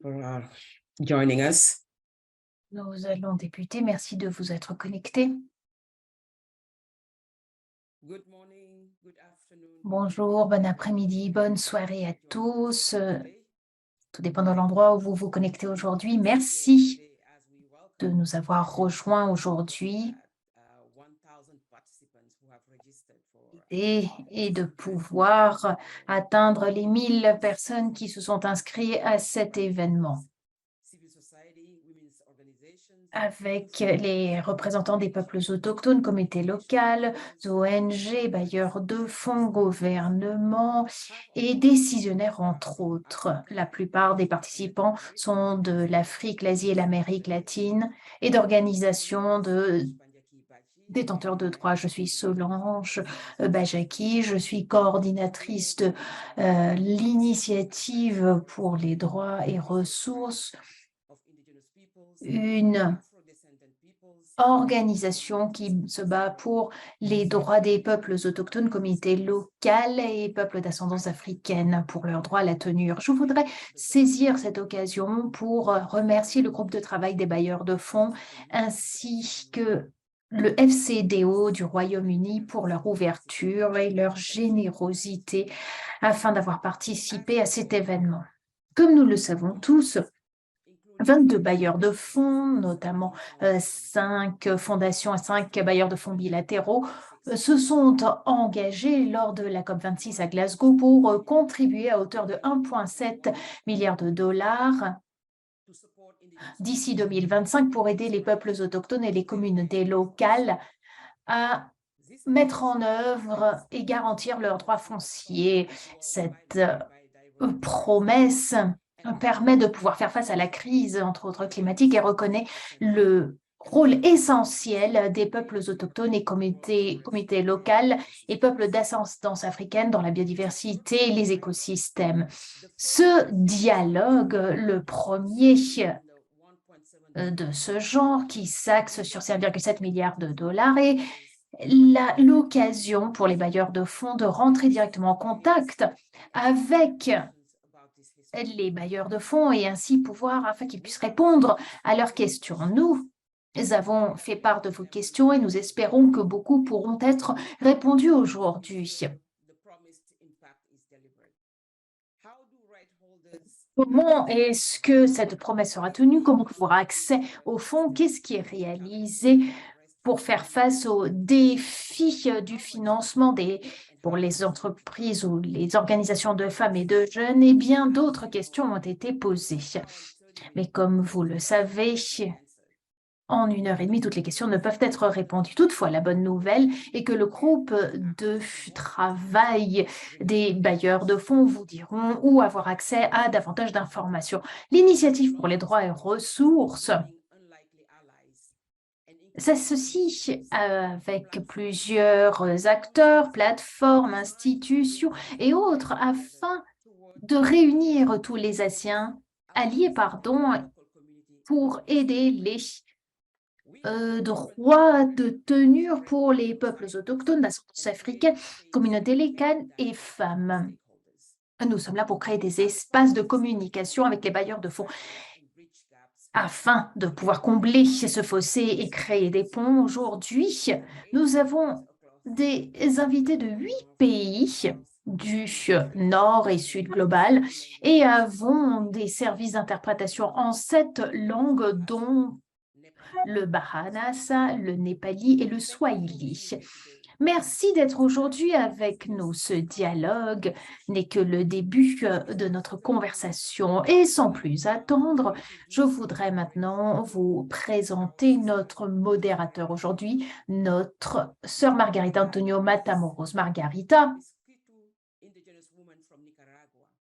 for joining us. Nous allons débuter. Merci de vous être connectés. Good morning, good afternoon. Bonjour, bon après-midi, bonne soirée à tous. Tout dépend de l'endroit où vous vous connectez aujourd'hui. Merci de nous avoir rejoints aujourd'hui et de pouvoir atteindre les 1000 personnes qui se sont inscrites à cet événement, avec les représentants des peuples autochtones, comités locaux, ONG, bailleurs de fonds, gouvernements et décisionnaires, entre autres. La plupart des participants sont de l'Afrique, l'Asie et l'Amérique latine et d'organisations de détenteurs de droits. Je suis Solange Bajaki, je suis coordinatrice de l'initiative pour les droits et ressources, une organisation qui se bat pour les droits des peuples autochtones, communautés locales et peuples d'ascendance africaine pour leurs droits à la tenure. Je voudrais saisir cette occasion pour remercier le groupe de travail des bailleurs de fonds ainsi que le FCDO du Royaume-Uni pour leur ouverture et leur générosité afin d'avoir participé à cet événement. Comme nous le savons tous, 22 bailleurs de fonds, notamment 5 fondations et 5 bailleurs de fonds bilatéraux, se sont engagés lors de la COP26 à Glasgow pour contribuer à hauteur de 1,7 milliard de dollars d'ici 2025 pour aider les peuples autochtones et les communautés locales à mettre en œuvre et garantir leurs droits fonciers. Cette promesse permet de pouvoir faire face à la crise, entre autres climatique, et reconnaît le rôle essentiel des peuples autochtones et comités locaux et peuples d'ascendance africaine dans la biodiversité et les écosystèmes. Ce dialogue, le premier de ce genre, qui s'axe sur 5,7 milliards de dollars, est l'occasion pour les bailleurs de fonds de rentrer directement en contact avec les bailleurs de fonds et ainsi pouvoir, afin qu'ils puissent répondre à leurs questions. Nous avons fait part de vos questions et nous espérons que beaucoup pourront être répondus aujourd'hui. Comment est-ce que cette promesse sera tenue? Comment on aura accès aux fonds? Qu'est-ce qui est réalisé pour faire face aux défis du financement pour les entreprises ou les organisations de femmes et de jeunes? Et bien d'autres questions ont été posées. Mais comme vous le savez, en 1 heure et demie, toutes les questions ne peuvent être répondues. Toutefois, la bonne nouvelle est que le groupe de travail des bailleurs de fonds vous diront où avoir accès à davantage d'informations. L'initiative pour les droits et ressources s'associe avec plusieurs acteurs, plateformes, institutions et autres afin de réunir tous les alliés pour aider les droits de tenure pour les peuples autochtones d'ascendance africaine, communautés locales et femmes. Nous sommes là pour créer des espaces de communication avec les bailleurs de fonds afin de pouvoir combler ce fossé et créer des ponts. Aujourd'hui, nous avons des invités de 8 pays du nord et sud global et avons des services d'interprétation en 7 langues, dont le Bahasa, le Népali et le Swahili. Merci d'être aujourd'hui avec nous. Ce dialogue n'est que le début de notre conversation. Et sans plus attendre, je voudrais maintenant vous présenter notre modérateur aujourd'hui, notre sœur Margarita Antonio Matamoros. Margarita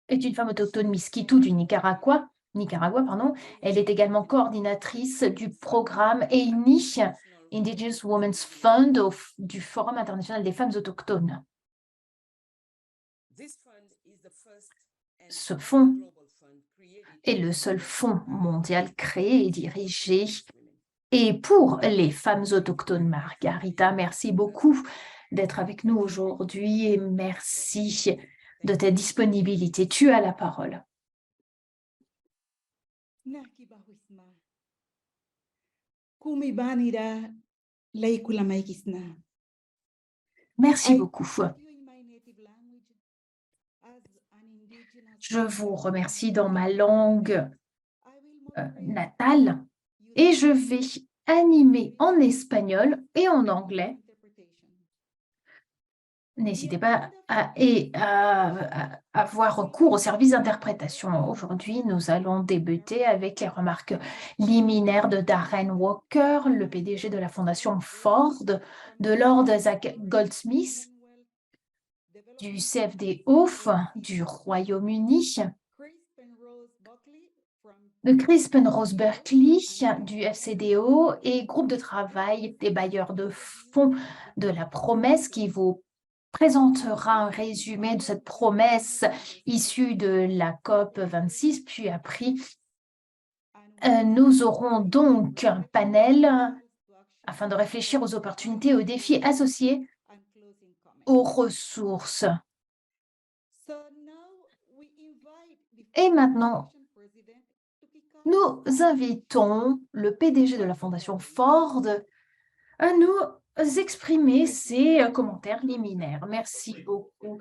est une femme autochtone Miskitu du Nicaragua. Elle est également coordinatrice du programme EINI, Indigenous Women's Fund, du Forum international des femmes autochtones. Ce fonds est le seul fonds mondial créé et dirigé et pour les femmes autochtones. Margarita, merci beaucoup d'être avec nous aujourd'hui et merci de ta disponibilité. Tu as la parole. Nakibawisma. Kumibanira laikulamaikisna. Merci I beaucoup. thank you in my native language as an indigenous Je vous voice. remercie dans ma langue I will moderate natale et je vais animer en espagnol et en anglais. interpretation. N'hésitez pas à avoir recours au service d'interprétation. Aujourd'hui, nous allons débuter avec les remarques liminaires de Darren Walker, le PDG de la Fondation Ford, de Lord Zach Goldsmith, du CFDO du Royaume-Uni, de Chris Penrose Berkeley du FCDO et groupe de travail des bailleurs de fonds de la promesse qui vous présentera un résumé de cette promesse issue de la COP 26, puis après, nous aurons donc un panel afin de réfléchir aux opportunités et aux défis associés aux ressources. Et maintenant, nous invitons le PDG de la Fondation Ford à nous exprimer ses commentaires liminaires. Merci beaucoup,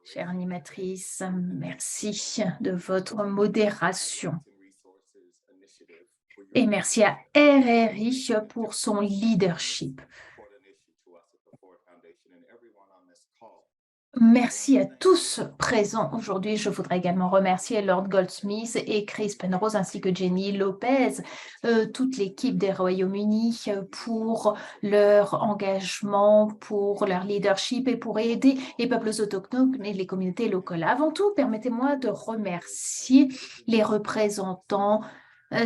chère animatrice. Merci de votre modération. Et merci à RRI pour son leadership. Merci à tous présents aujourd'hui. Je voudrais également remercier Lord Goldsmith et Chris Penrose ainsi que Jenny Lopez, toute l'équipe des Royaumes-Unis pour leur engagement, pour leur leadership et pour aider les peuples autochtones et les communautés locales. Avant tout, permettez-moi de remercier les représentants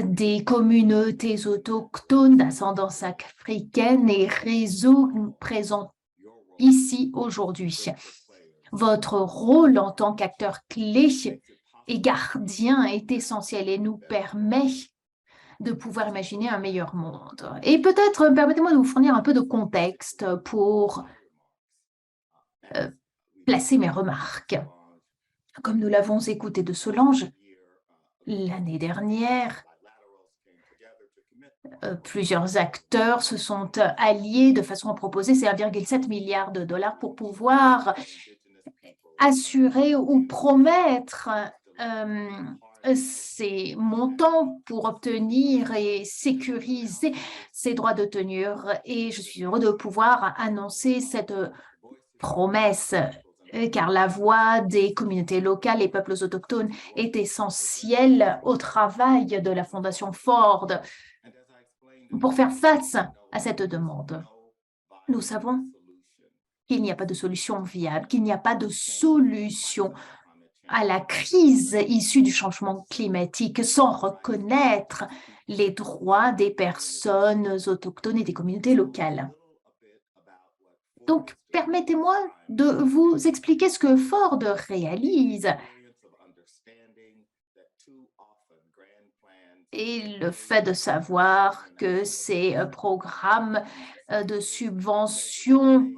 des communautés autochtones d'ascendance africaine et réseaux présents ici aujourd'hui. Votre rôle en tant qu'acteur clé et gardien est essentiel et nous permet de pouvoir imaginer un meilleur monde. Et peut-être, permettez-moi de vous fournir un peu de contexte pour placer mes remarques. Comme nous l'avons écouté de Solange, l'année dernière, plusieurs acteurs se sont alliés de façon à proposer ces 1,7 milliard de dollars pour pouvoir assurer ou promettre ces montants pour obtenir et sécuriser ces droits de tenure. Et je suis heureux de pouvoir annoncer cette promesse, car la voix des communautés locales et peuples autochtones est essentielle au travail de la Fondation Ford pour faire face à cette demande. Nous savons qu'il n'y a pas de solution viable, qu'il n'y a pas de solution à la crise issue du changement climatique sans reconnaître les droits des personnes autochtones et des communautés locales. Donc, permettez-moi de vous expliquer ce que Ford réalise et le fait de savoir que ces programmes de subvention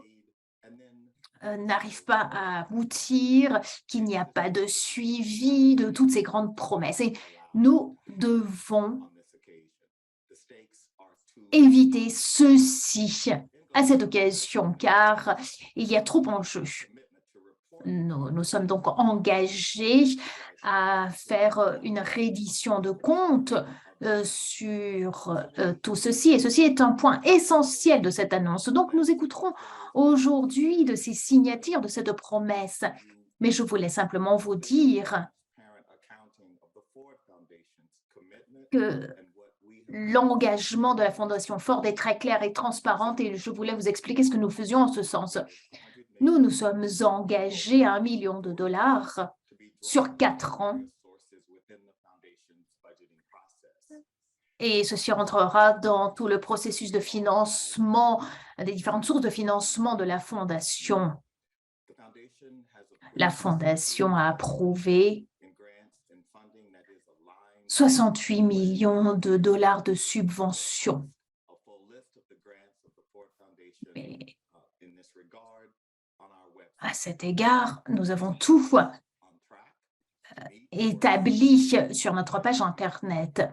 n'arrivent pas à aboutir, qu'il n'y a pas de suivi de toutes ces grandes promesses. Et nous devons éviter ceci à cette occasion, car il y a trop en jeu. Nous sommes donc engagés à faire une reddition de comptes sur tout ceci. Et ceci est un point essentiel de cette annonce. Donc, nous écouterons aujourd'hui de ces signatures de cette promesse. Mais je voulais simplement vous dire que l'engagement de la Fondation Ford est très clair et transparent et je voulais vous expliquer ce que nous faisions en ce sens. Nous sommes engagés à $1 million sur 4 ans et ceci rentrera dans tout le processus de financement, des différentes sources de financement de la Fondation. La Fondation a approuvé 68 millions de dollars de subventions. Mais à cet égard, nous avons tout établi sur notre page Internet.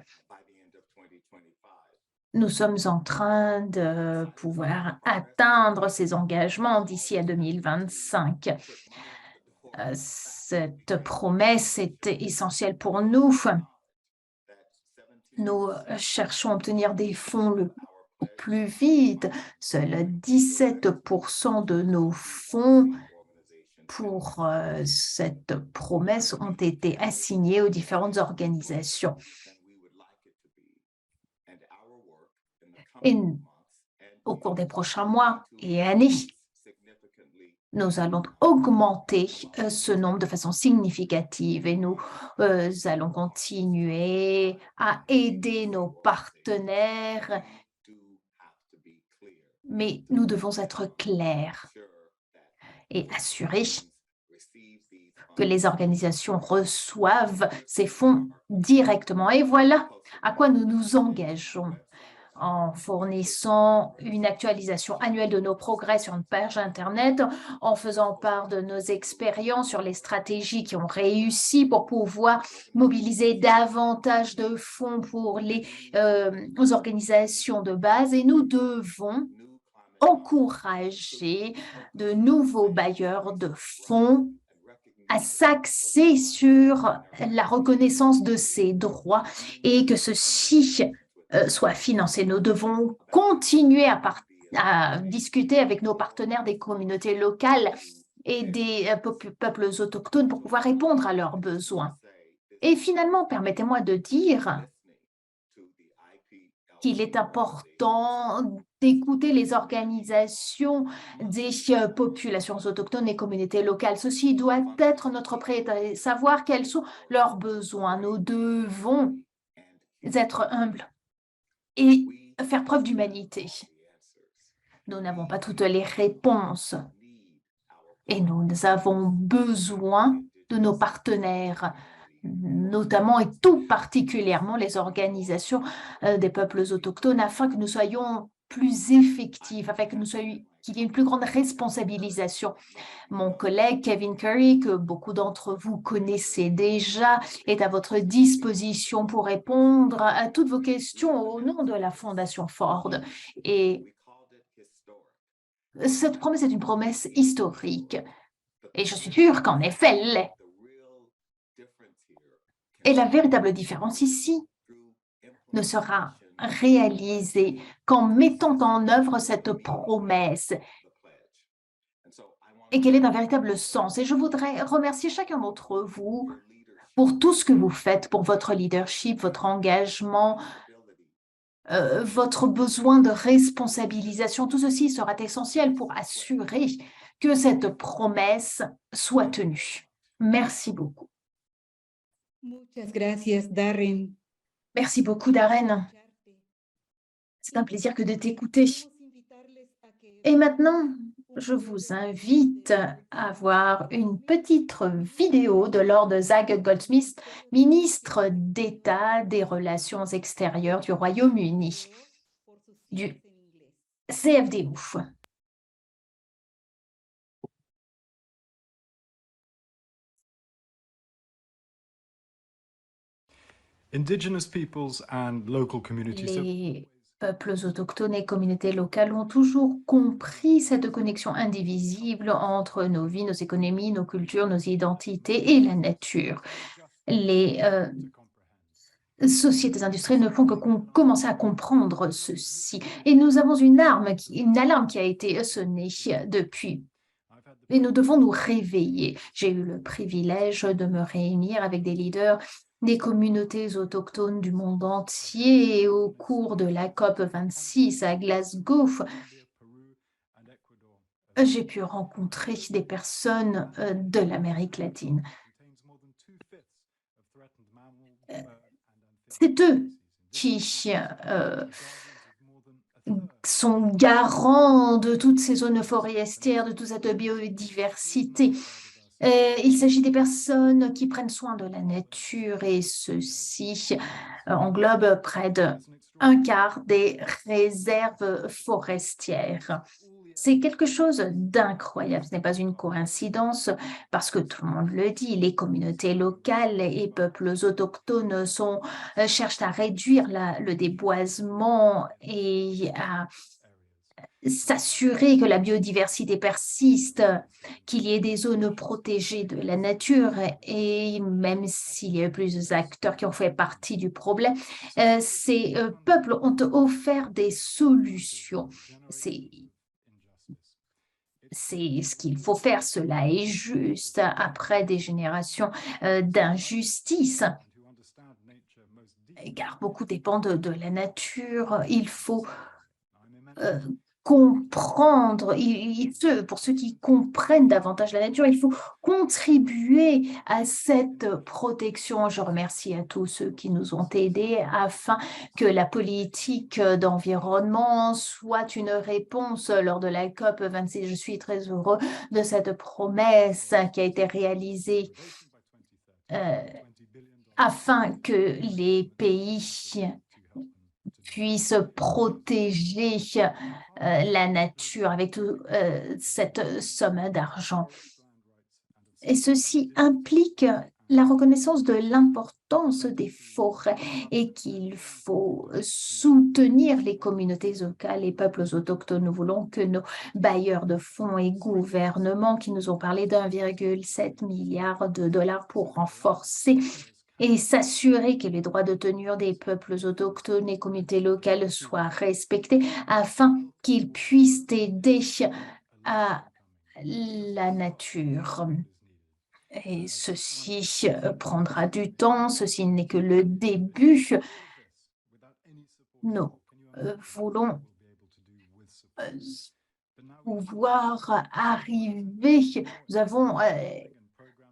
Nous sommes en train de pouvoir atteindre ces engagements d'ici à 2025. Cette promesse est essentielle pour nous. Nous cherchons à obtenir des fonds le plus vite. Seuls 17% de nos fonds pour cette promesse ont été assignés aux différentes organisations. Et au cours des prochains mois et années, nous allons augmenter ce nombre de façon significative et nous allons continuer à aider nos partenaires. Mais nous devons être clairs et assurer que les organisations reçoivent ces fonds directement. Et voilà à quoi nous nous engageons en fournissant une actualisation annuelle de nos progrès sur une page Internet, en faisant part de nos expériences sur les stratégies qui ont réussi pour pouvoir mobiliser davantage de fonds pour les organisations de base. Et nous devons encourager de nouveaux bailleurs de fonds à s'axer sur la reconnaissance de ces droits et que ceci soit financé. Nous devons continuer à discuter avec nos partenaires des communautés locales et des peuples autochtones pour pouvoir répondre à leurs besoins. Et finalement, permettez-moi de dire qu'il est important d'écouter les organisations des populations autochtones et communautés locales. Ceci doit être notre priorité, savoir quels sont leurs besoins. Nous devons être humbles et faire preuve d'humanité. Nous n'avons pas toutes les réponses et nous avons besoin de nos partenaires, notamment et tout particulièrement les organisations des peuples autochtones, afin que nous soyons plus effectifs, afin que qu'il y ait une plus grande responsabilisation. Mon collègue Kevin Curry, que beaucoup d'entre vous connaissez déjà, est à votre disposition pour répondre à toutes vos questions au nom de la Fondation Ford. Et cette promesse est une promesse historique. Et je suis sûre qu'en effet, elle l'est. Et la véritable différence ici ne sera réalisée qu'en mettant en œuvre cette promesse et qu'elle ait un véritable sens. Et je voudrais remercier chacun d'entre vous pour tout ce que vous faites, pour votre leadership, votre engagement, votre besoin de responsabilisation. Tout ceci sera essentiel pour assurer que cette promesse soit tenue. Merci beaucoup. Muchas gracias, Darren. Merci beaucoup, Darren. C'est un plaisir que de t'écouter. Et maintenant, je vous invite à voir une petite vidéo de Lord Zach Goldsmith, ministre d'État des Relations extérieures du Royaume-Uni, du CFDU. Indigenous peoples and local communities. Les peuples autochtones et communautés locales ont toujours compris cette connexion indivisible entre nos vies, nos économies, nos cultures, nos identités et la nature. Les sociétés industrielles ne font que commencer à comprendre ceci. Et nous avons une alarme qui a été sonnée depuis. Et nous devons nous réveiller. J'ai eu le privilège de me réunir avec des leaders des communautés autochtones du monde entier au cours de la COP26 à Glasgow. J'ai pu rencontrer des personnes de l'Amérique latine. C'est eux qui sont garants de toutes ces zones forestières, de toute cette biodiversité. Il s'agit des personnes qui prennent soin de la nature et ceci englobe près d'un quart des réserves forestières. C'est quelque chose d'incroyable, ce n'est pas une coïncidence parce que tout le monde le dit, les communautés locales et peuples autochtones cherchent à réduire le déboisement et à s'assurer que la biodiversité persiste, qu'il y ait des zones protégées de la nature et même s'il y a plusieurs acteurs qui ont fait partie du problème, ces peuples ont offert des solutions. C'est ce qu'il faut faire, cela est juste après des générations d'injustice, car beaucoup dépendent de la nature. Il faut comprendre, pour ceux qui comprennent davantage la nature, il faut contribuer à cette protection. Je remercie à tous ceux qui nous ont aidés afin que la politique d'environnement soit une réponse lors de la COP26. Je suis très heureux de cette promesse qui a été réalisée afin que les pays puissent protéger la nature avec toute cette somme d'argent. Et ceci implique la reconnaissance de l'importance des forêts et qu'il faut soutenir les communautés locales, les peuples autochtones. Nous voulons que nos bailleurs de fonds et gouvernements qui nous ont parlé d'1,7 milliard de dollars pour renforcer et s'assurer que les droits de tenure des peuples autochtones et communautés locales soient respectés afin qu'ils puissent aider à la nature. Et ceci prendra du temps, ceci n'est que le début. Nous voulons pouvoir arriver. Nous avons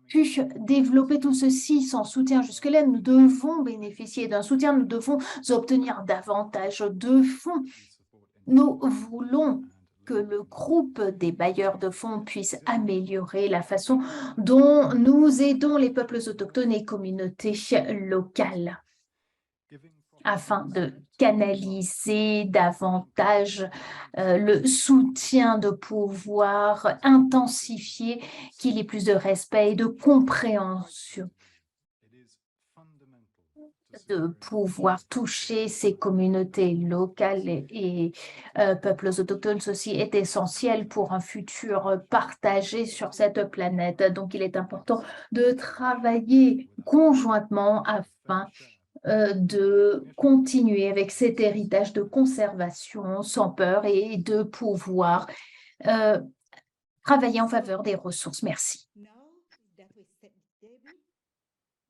pu développer tout ceci sans soutien jusque-là. Nous devons bénéficier d'un soutien, nous devons obtenir davantage de fonds. Nous voulons que le groupe des bailleurs de fonds puisse améliorer la façon dont nous aidons les peuples autochtones et communautés locales afin de canaliser davantage le soutien, de pouvoir intensifier, qu'il y ait plus de respect et de compréhension, de pouvoir toucher ces communautés locales et peuples autochtones. Ceci est essentiel pour un futur partagé sur cette planète. Donc, il est important de travailler conjointement afin de continuer avec cet héritage de conservation sans peur et de pouvoir travailler en faveur des ressources. Merci.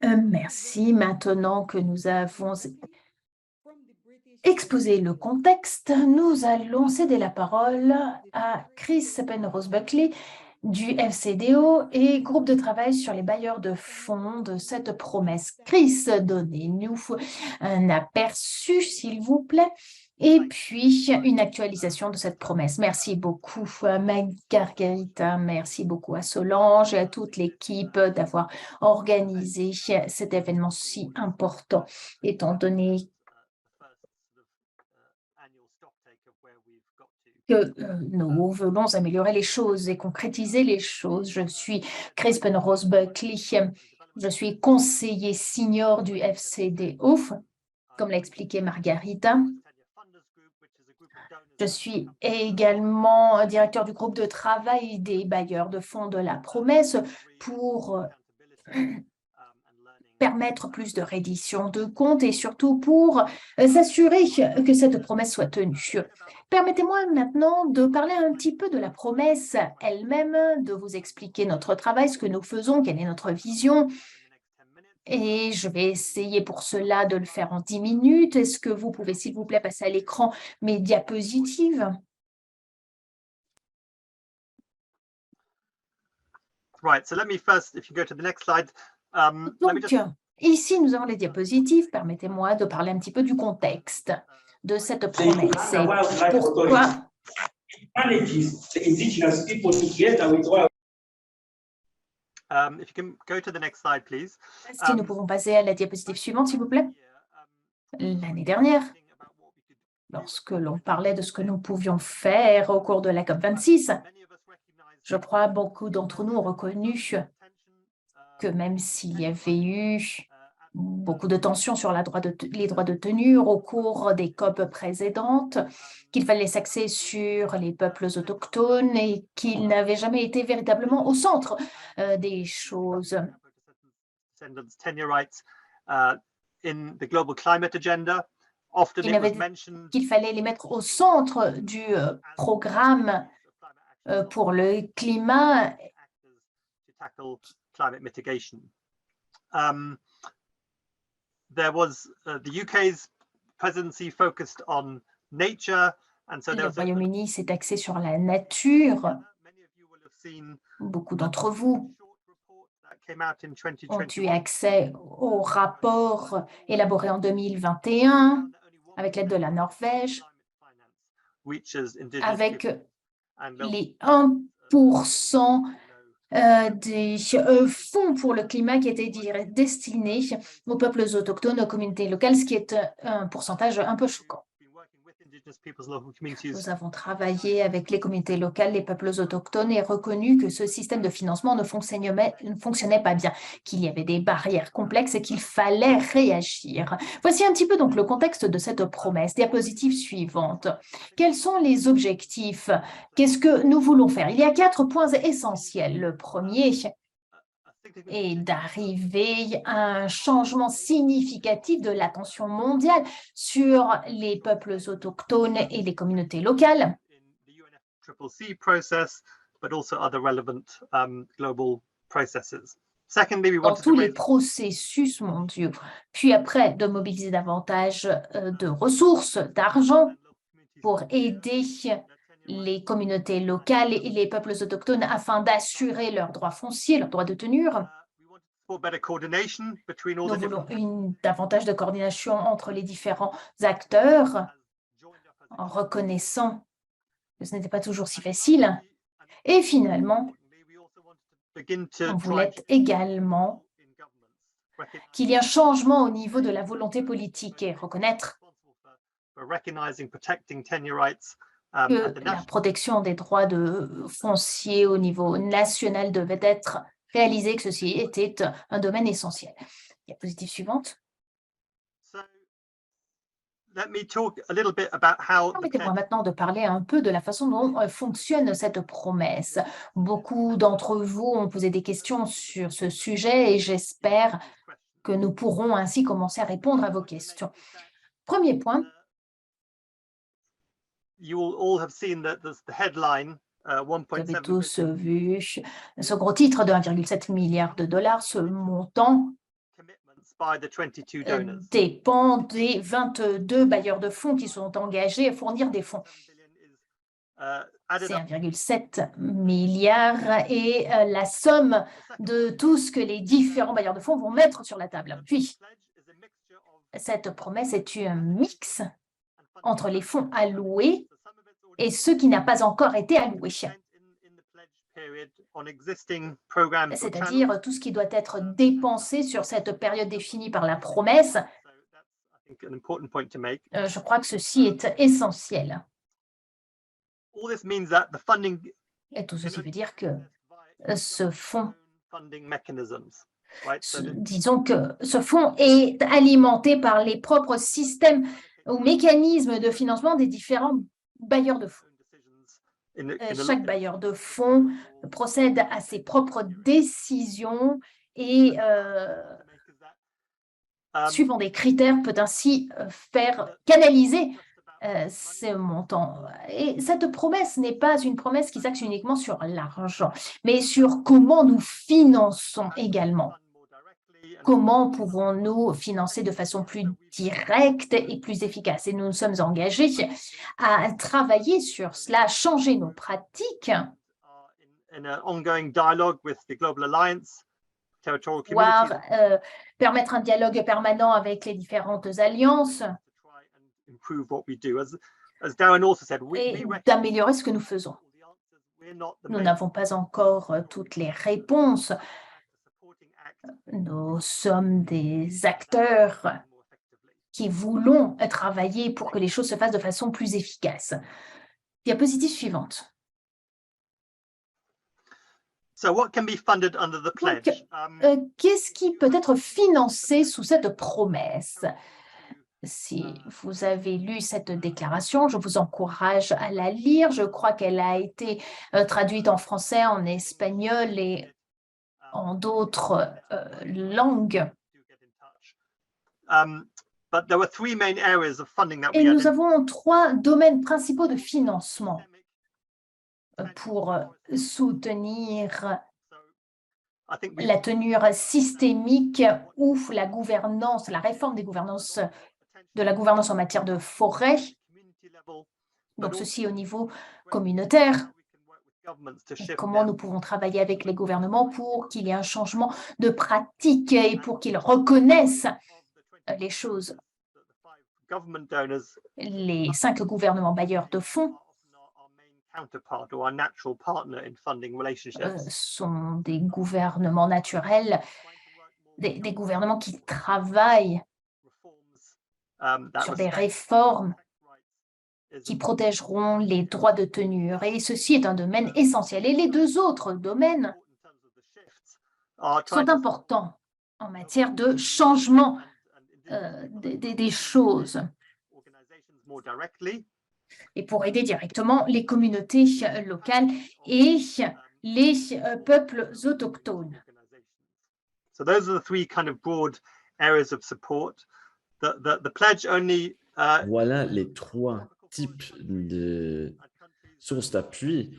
Merci. Maintenant que nous avons exposé le contexte, nous allons céder la parole à Chris Penrose-Buckley du FCDO et groupe de travail sur les bailleurs de fonds de cette promesse. Chris, donnez-nous un aperçu, s'il vous plaît, et puis une actualisation de cette promesse. Merci beaucoup, Margarita, merci beaucoup à Solange et à toute l'équipe d'avoir organisé cet événement si important, étant donné que nous voulons améliorer les choses et concrétiser les choses. Je suis Chris Penrose-Buckley, je suis conseiller senior du FCDO, comme l'a expliqué Margarita. Je suis également directeur du groupe de travail des bailleurs de fonds de la promesse pour permettre plus de reddition de comptes et surtout pour s'assurer que cette promesse soit tenue. Permettez-moi maintenant de parler un petit peu de la promesse elle-même, de vous expliquer notre travail, ce que nous faisons, quelle est notre vision. Et je vais essayer pour cela de le faire en 10 minutes. Est-ce que vous pouvez, s'il vous plaît, passer à l'écran mes diapositives? Right, so let me first, if you go to the next slide, Donc, ici, nous avons les diapositives. Permettez-moi de parler un petit peu du contexte de cette promesse. Et pourquoi If you can go to the next slide, please. Si nous pouvons passer à la diapositive suivante, s'il vous plaît. L'année dernière, lorsque l'on parlait de ce que nous pouvions faire au cours de la COP26, je crois beaucoup d'entre nous ont reconnu que même s'il y avait eu beaucoup de tensions sur les droits de tenure au cours des COP précédentes, qu'il fallait s'axer sur les peuples autochtones et qu'ils n'avaient jamais été véritablement au centre des choses. Qu'il fallait les mettre au centre du programme pour le climat. There was the UK's presidency focused on nature, and so Le Royaume-Uni s'est axé sur la nature. Beaucoup d'entre vous ont eu accès au rapport élaboré en 2021 avec l'aide de la Norvège, avec les 1% des fonds pour le climat qui étaient destinés aux peuples autochtones, aux communautés locales, ce qui est un pourcentage un peu choquant. Nous avons travaillé avec les communautés locales, les peuples autochtones et reconnu que ce système de financement ne fonctionnait pas bien, qu'il y avait des barrières complexes et qu'il fallait réagir. Voici un petit peu donc le contexte de cette promesse. Diapositive suivante. Quels sont les objectifs? Qu'est-ce que nous voulons faire? Il y a 4 points essentiels. Le premier et d'arriver à un changement significatif de l'attention mondiale sur les peuples autochtones et les communautés locales. Dans tous les processus mondiaux. Puis après, de mobiliser davantage de ressources, d'argent pour aider les communautés locales et les peuples autochtones afin d'assurer leurs droits fonciers, leurs droits de tenure. Nous voulons davantage de coordination entre les différents acteurs, en reconnaissant que ce n'était pas toujours si facile. Et finalement, on voulait également qu'il y ait un changement au niveau de la volonté politique et reconnaître que la protection des droits fonciers au niveau national devait être réalisée, que ceci était un domaine essentiel. Diapositive suivante. Permettez-moi maintenant de parler un peu de la façon dont fonctionne cette promesse. Beaucoup d'entre vous ont posé des questions sur ce sujet et j'espère que nous pourrons ainsi commencer à répondre à vos questions. Premier point. Vous avez tous vu ce gros titre de 1,7 milliard de dollars. Ce montant dépend des 22 bailleurs de fonds qui sont engagés à fournir des fonds. C'est 1,7 milliard et la somme de tout ce que les différents bailleurs de fonds vont mettre sur la table. Puis, cette promesse est un mix entre les fonds alloués et ce qui n'a pas encore été alloué. C'est-à-dire tout ce qui doit être dépensé sur cette période définie par la promesse. Je crois que ceci est essentiel. Et tout ceci veut dire que ce fonds, disons que ce fonds est alimenté par les propres systèmes ou mécanismes de financement des différents bailleurs de fonds. Chaque bailleur de fonds procède à ses propres décisions et, suivant des critères, peut ainsi faire canaliser ces montants. Et cette promesse n'est pas une promesse qui s'axe uniquement sur l'argent, mais sur comment nous finançons également. Comment pouvons-nous financer de façon plus directe et plus efficace? Et nous nous sommes engagés à travailler sur cela, à changer nos pratiques, permettre un dialogue permanent avec les différentes alliances et d'améliorer ce que nous faisons. Nous n'avons pas encore toutes les réponses. Nous sommes des acteurs qui voulons travailler pour que les choses se fassent de façon plus efficace. Diapositive suivante. So what can be funded under the pledge? Qu'est-ce qui peut être financé sous cette promesse? Si vous avez lu cette déclaration, je vous encourage à la lire. Je crois qu'elle a été traduite en français, en espagnol et en d'autres langues. But there were three main areas of funding that Et we nous avons 3 domaines principaux de financement pour soutenir I think la tenue systémique ou la gouvernance, la réforme des gouvernances, de la gouvernance en matière de forêt. Donc ceci au niveau communautaire. Et comment nous pouvons travailler avec les gouvernements pour qu'il y ait un changement de pratique et pour qu'ils reconnaissent les choses. Les 5 gouvernements bailleurs de fonds sont des gouvernements naturels, des gouvernements qui travaillent sur des réformes qui protégeront les droits de tenure. Et ceci est un domaine essentiel. Et les 2 autres domaines sont importants en matière de changement des choses et pour aider directement les communautés locales et les peuples autochtones. So those are the 3 kind of broad areas of support. The pledge only Voilà les 3 types de sources d'appui.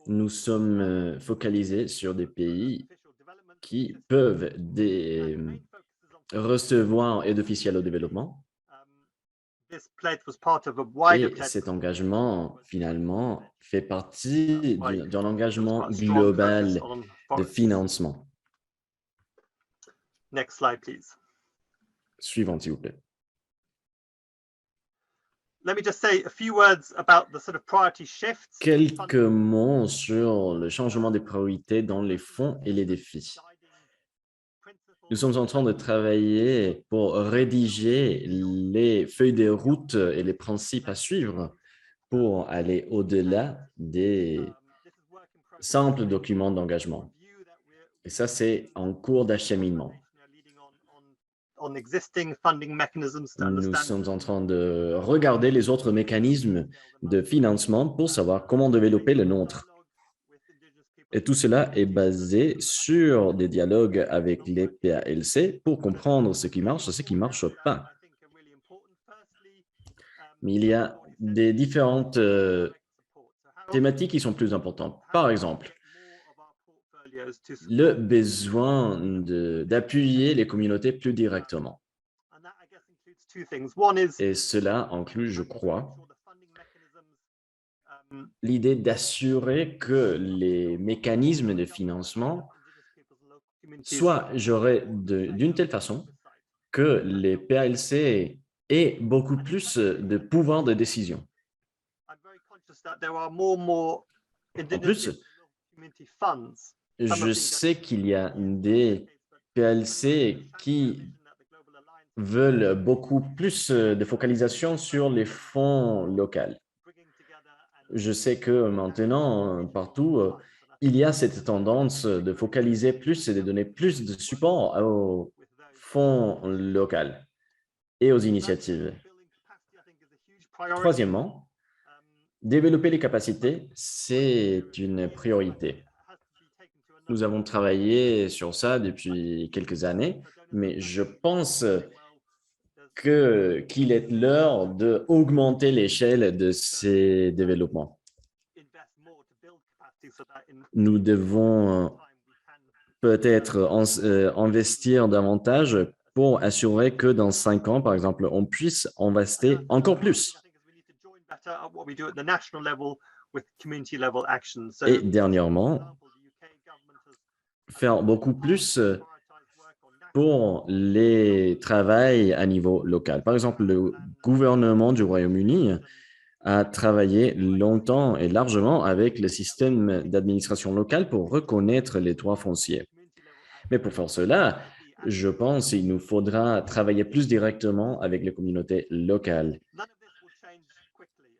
Nous sommes focalisés sur des pays qui peuvent recevoir aide officielle au développement. Et cet engagement, finalement, fait partie d'un engagement global de financement. Next slide, please. Suivant, s'il vous plaît. Let me just say a few words about the sort of priority shifts. Quelques mots sur le changement des priorités dans les fonds et les défis. Nous sommes en train de travailler pour rédiger les feuilles de route et les principes à suivre pour aller au-delà des simples documents d'engagement. Et ça, c'est en cours d'acheminement. Nous sommes en train de regarder les autres mécanismes de financement pour savoir comment développer le nôtre. Et tout cela est basé sur des dialogues avec les PALC pour comprendre ce qui marche et ce qui ne marche pas. Mais il y a des différentes thématiques qui sont plus importantes. Par exemple, le besoin d'appuyer les communautés plus directement. Et cela inclut, je crois, l'idée d'assurer que les mécanismes de financement soient gérés d'une telle façon que les PALC aient beaucoup plus de pouvoir de décision. En plus, je sais qu'il y a des PALC qui veulent beaucoup plus de focalisation sur les fonds locaux. Je sais que maintenant, partout, il y a cette tendance de focaliser plus et de donner plus de support aux fonds locaux et aux initiatives. Troisièmement, développer les capacités, c'est une priorité. Nous avons travaillé sur ça depuis quelques années, mais je pense qu'il est l'heure d'augmenter l'échelle de ces développements. Nous devons peut-être investir davantage pour assurer que dans 5 ans, par exemple, on puisse investir encore plus. Et dernièrement, faire beaucoup plus pour les travaux à niveau local. Par exemple, le gouvernement du Royaume-Uni a travaillé longtemps et largement avec le système d'administration locale pour reconnaître les droits fonciers. Mais pour faire cela, je pense qu'il nous faudra travailler plus directement avec les communautés locales. None of this will change quickly.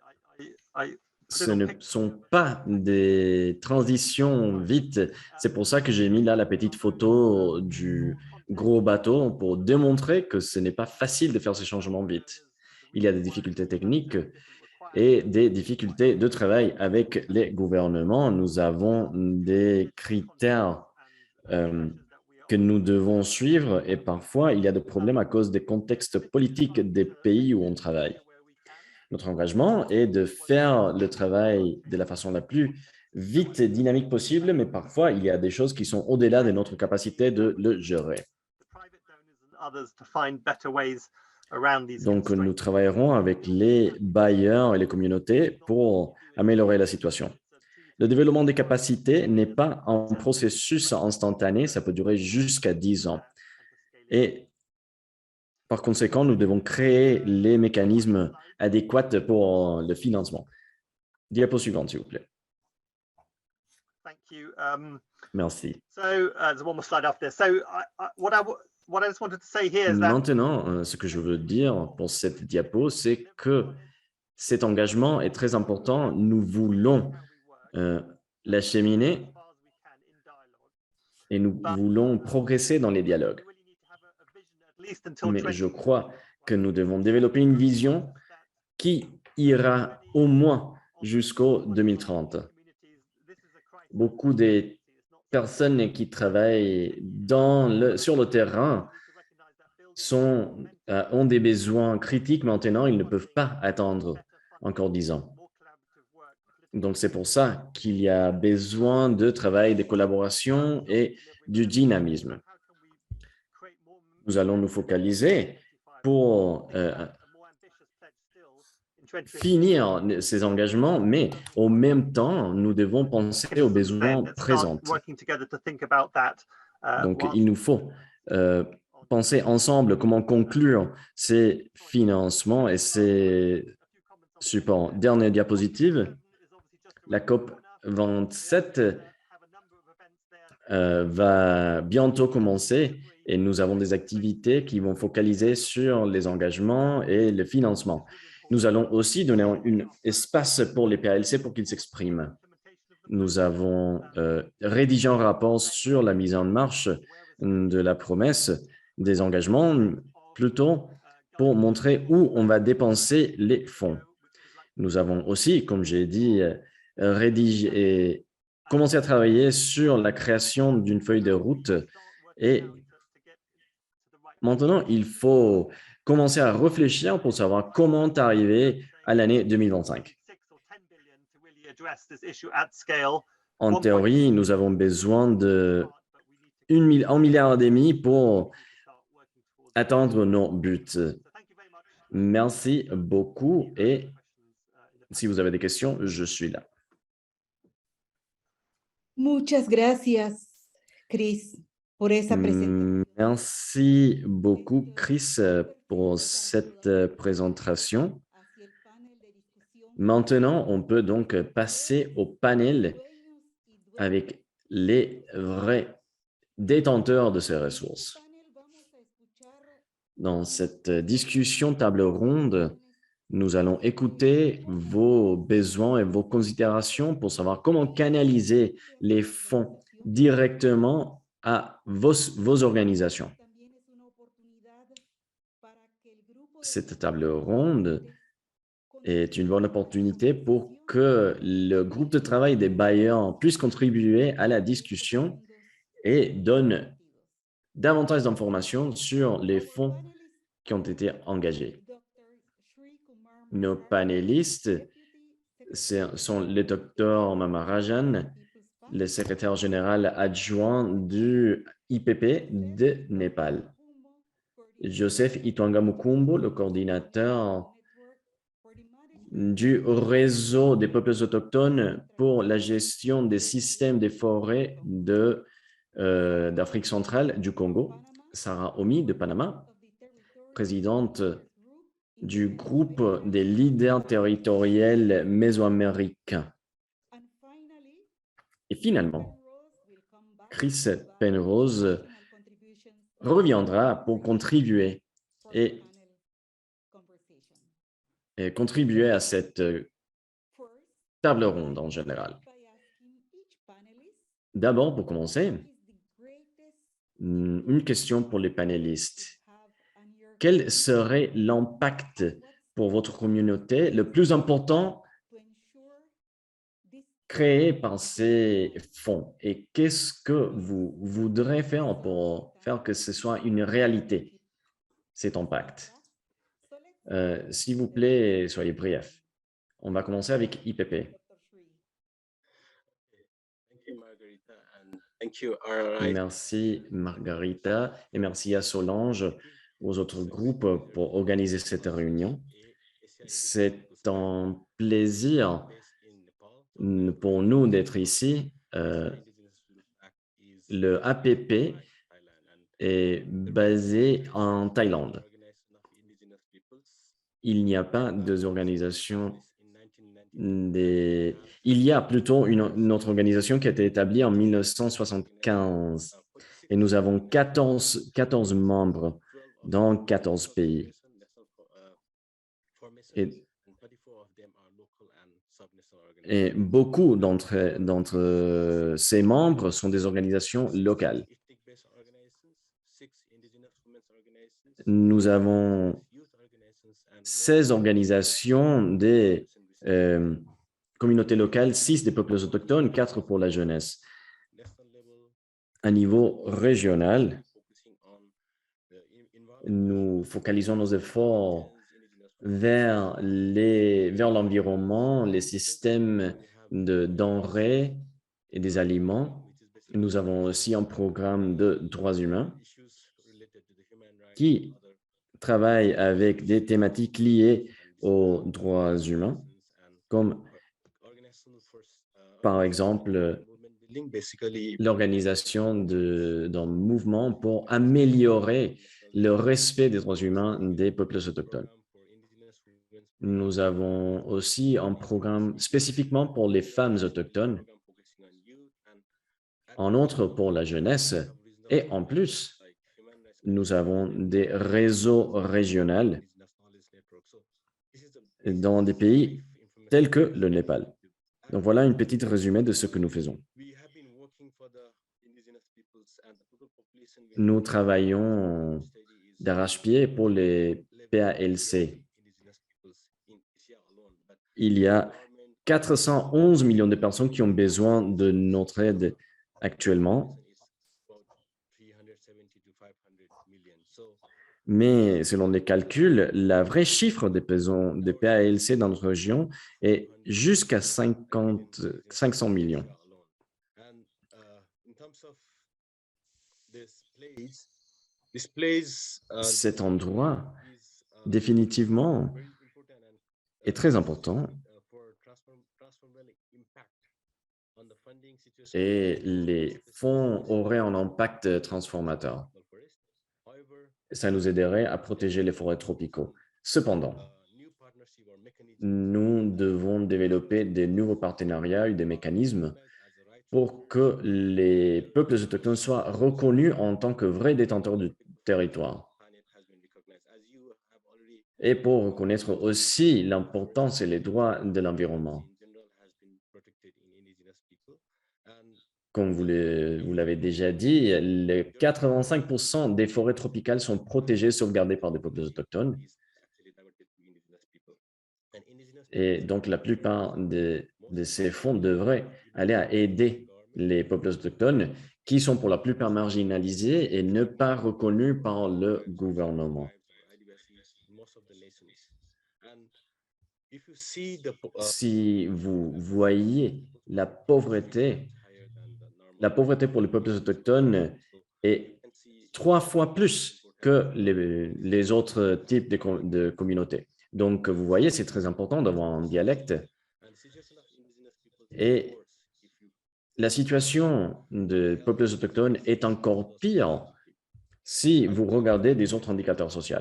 I put it Ce on ne picture. sont pas des transitions vite. C'est pour ça que j'ai mis là la petite photo du gros bateau pour démontrer que ce n'est pas facile de faire ces changements vite. Il y a des difficultés techniques et des difficultés de travail avec les gouvernements. Nous avons des critères que nous devons suivre et parfois il y a des problèmes à cause des contextes politiques des pays où on travaille. Notre engagement est de faire le travail de la façon la plus vite et dynamique possible, mais parfois il y a des choses qui sont au-delà de notre capacité de le gérer. The private donors and others to find better ways around these Donc, nous constraints. travaillerons avec les bailleurs et les communautés pour améliorer la situation. Le développement des capacités n'est pas un processus instantané, ça peut durer jusqu'à 10 ans. Et par conséquent, nous devons créer les mécanismes adéquats pour le financement. Diapo suivante, s'il vous plaît. Thank you. Merci. So there's one more slide after this. So what I just wanted to say here is that Maintenant, ce que je veux dire pour cette diapo, c'est que cet engagement est très important. Nous voulons l'acheminer et nous voulons progresser dans les dialogues. Mais je crois que nous devons développer une vision qui ira au moins jusqu'au 2030. Beaucoup de personnes qui travaillent sur le terrain ont des besoins critiques maintenant, ils ne peuvent pas attendre encore 10 ans. Donc, c'est pour ça qu'il y a besoin de travail, de collaboration et du dynamisme. Nous allons nous focaliser pour finir ces engagements, mais en même temps, nous devons penser aux besoins présents. Donc, il nous faut penser ensemble comment conclure ces financements et ces supports. Dernière diapositive, la COP 27 va bientôt commencer et nous avons des activités qui vont focaliser sur les engagements et le financement. Nous allons aussi donner un espace pour les PALC pour qu'ils s'expriment. Nous avons rédigé un rapport sur la mise en marche de la promesse des engagements, plutôt pour montrer où on va dépenser les fonds. Nous avons aussi, comme j'ai dit, rédigé et commencé à travailler sur la création d'une feuille de route et maintenant, il faut commencer à réfléchir pour savoir comment arriver à l'année 2025. En théorie, nous avons besoin de 1,5 milliard pour atteindre nos buts. Merci beaucoup et si vous avez des questions, je suis là. Muchas gracias, Chris, por esa presentación. Merci beaucoup, Chris, pour cette présentation. Hacia el panel de discusión. Maintenant, on peut donc passer au panel avec les vrais détenteurs de ces ressources. Dans cette discussion table ronde, nous allons écouter vos besoins et vos considérations pour savoir comment canaliser les fonds directement à vos organisations. Cette table ronde est une bonne opportunité pour que le groupe de travail des bailleurs puisse contribuer à la discussion et donne davantage d'informations sur les fonds qui ont été engagés. Nos panélistes sont le docteur Mamarajan, le secrétaire général adjoint du IPP de Népal. Joseph Itwanga Mukumbo, le coordinateur du réseau des peuples autochtones pour la gestion des systèmes des forêts d'Afrique centrale, du Congo. Sarah Omi de Panama, présidente du groupe des leaders territoriels mésoaméricains. Et finalement, Chris Penrose, reviendra pour contribuer et, contribuer à cette table ronde en général. D'abord, pour commencer, une question pour les panélistes. Quel serait l'impact pour votre communauté le plus important créé par ces fonds et qu'est-ce que vous voudrez faire pour faire que ce soit une réalité, cet impact? S'il vous plaît, soyez bref. On va commencer avec IPP. Merci Margarita et merci à Solange, aux autres groupes pour organiser cette réunion. C'est un plaisir pour nous d'être ici. Le APP est basé en Thaïlande. Il n'y a pas d'organisation Il y a plutôt une autre organisation qui a été établie en 1975 et nous avons 14 membres dans 14 pays. Et beaucoup d'entre ces membres sont des organisations locales. Nous avons 16 organisations des communautés locales, 6 des peuples autochtones, 4 pour la jeunesse. À niveau régional, nous focalisons nos efforts vers l'environnement, les systèmes de denrées et des aliments. Nous avons aussi un programme de droits humains qui travaille avec des thématiques liées aux droits humains, comme par exemple l'organisation d'un mouvement pour améliorer le respect des droits humains des peuples autochtones. Nous avons aussi un programme spécifiquement pour les femmes autochtones, en outre pour la jeunesse, et en plus, nous avons des réseaux régionaux dans des pays tels que le Népal. Donc voilà un petit résumé de ce que nous faisons. Nous travaillons d'arrache-pied pour les PALC. Il y a 411 millions de personnes qui ont besoin de notre aide actuellement. Mais selon les calculs, la vraie chiffre des PALC dans notre région est jusqu'à 500 millions. Cet endroit, définitivement, est très important et les fonds auraient un impact transformateur. Ça nous aiderait à protéger les forêts tropicaux. Cependant, nous devons développer des nouveaux partenariats et des mécanismes pour que les peuples autochtones soient reconnus en tant que vrais détenteurs du territoire. Et pour reconnaître aussi l'importance et les droits de l'environnement. Comme vous l'avez déjà dit, les 85% des forêts tropicales sont protégées, sauvegardées par des peuples autochtones. Et donc, la plupart de ces fonds devraient aller à aider les peuples autochtones qui sont pour la plupart marginalisés et ne pas reconnus par le gouvernement. Si vous voyez la pauvreté pour les peuples autochtones est 3 fois plus que les autres types de communautés. Donc, vous voyez, c'est très important d'avoir un dialecte. Et la situation des peuples autochtones est encore pire si vous regardez des autres indicateurs sociaux.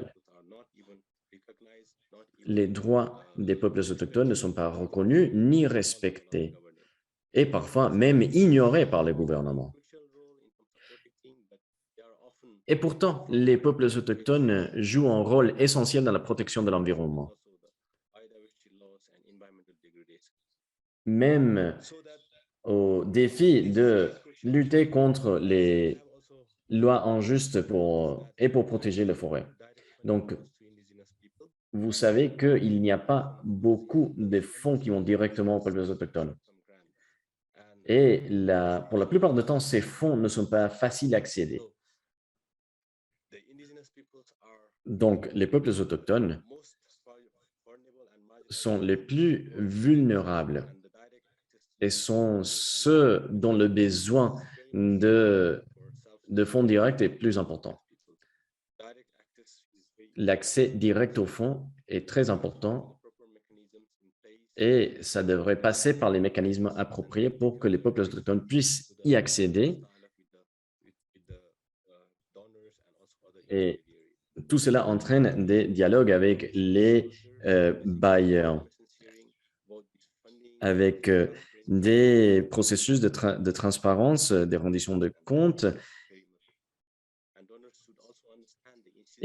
Les droits des peuples autochtones ne sont pas reconnus ni respectés et parfois même ignorés par les gouvernements. Et pourtant, les peuples autochtones jouent un rôle essentiel dans la protection de l'environnement. Même au défi de lutter contre les lois injustes pour protéger les forêts. Donc, vous savez qu'il n'y a pas beaucoup de fonds qui vont directement aux peuples autochtones. Et pour la plupart du temps, ces fonds ne sont pas faciles à accéder. Donc, les peuples autochtones sont les plus vulnérables et sont ceux dont le besoin de fonds directs est plus important. L'accès direct aux fonds est très important et ça devrait passer par les mécanismes appropriés pour que les peuples autochtones puissent y accéder. Et tout cela entraîne des dialogues avec les bailleurs, avec des processus de transparence, des renditions de comptes.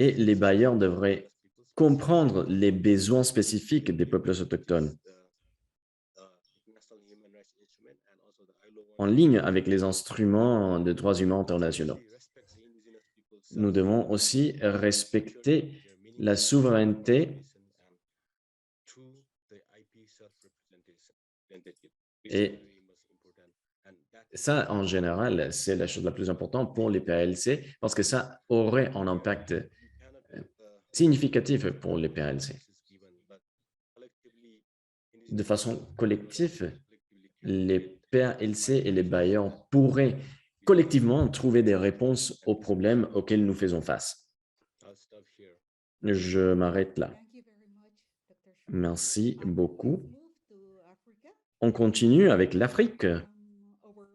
Et les bailleurs devraient comprendre les besoins spécifiques des peuples autochtones en ligne avec les instruments de droits humains internationaux. Nous devons aussi respecter la souveraineté et ça, en général, c'est la chose la plus importante pour les PLC parce que ça aurait un impact significatif pour les PLC. De façon collective, les PLC et les bailleurs pourraient collectivement trouver des réponses aux problèmes auxquels nous faisons face. Je m'arrête là. Thank you very much, Dr. Shaw. Merci beaucoup. Move to Africa. On continue avec l'Afrique. Our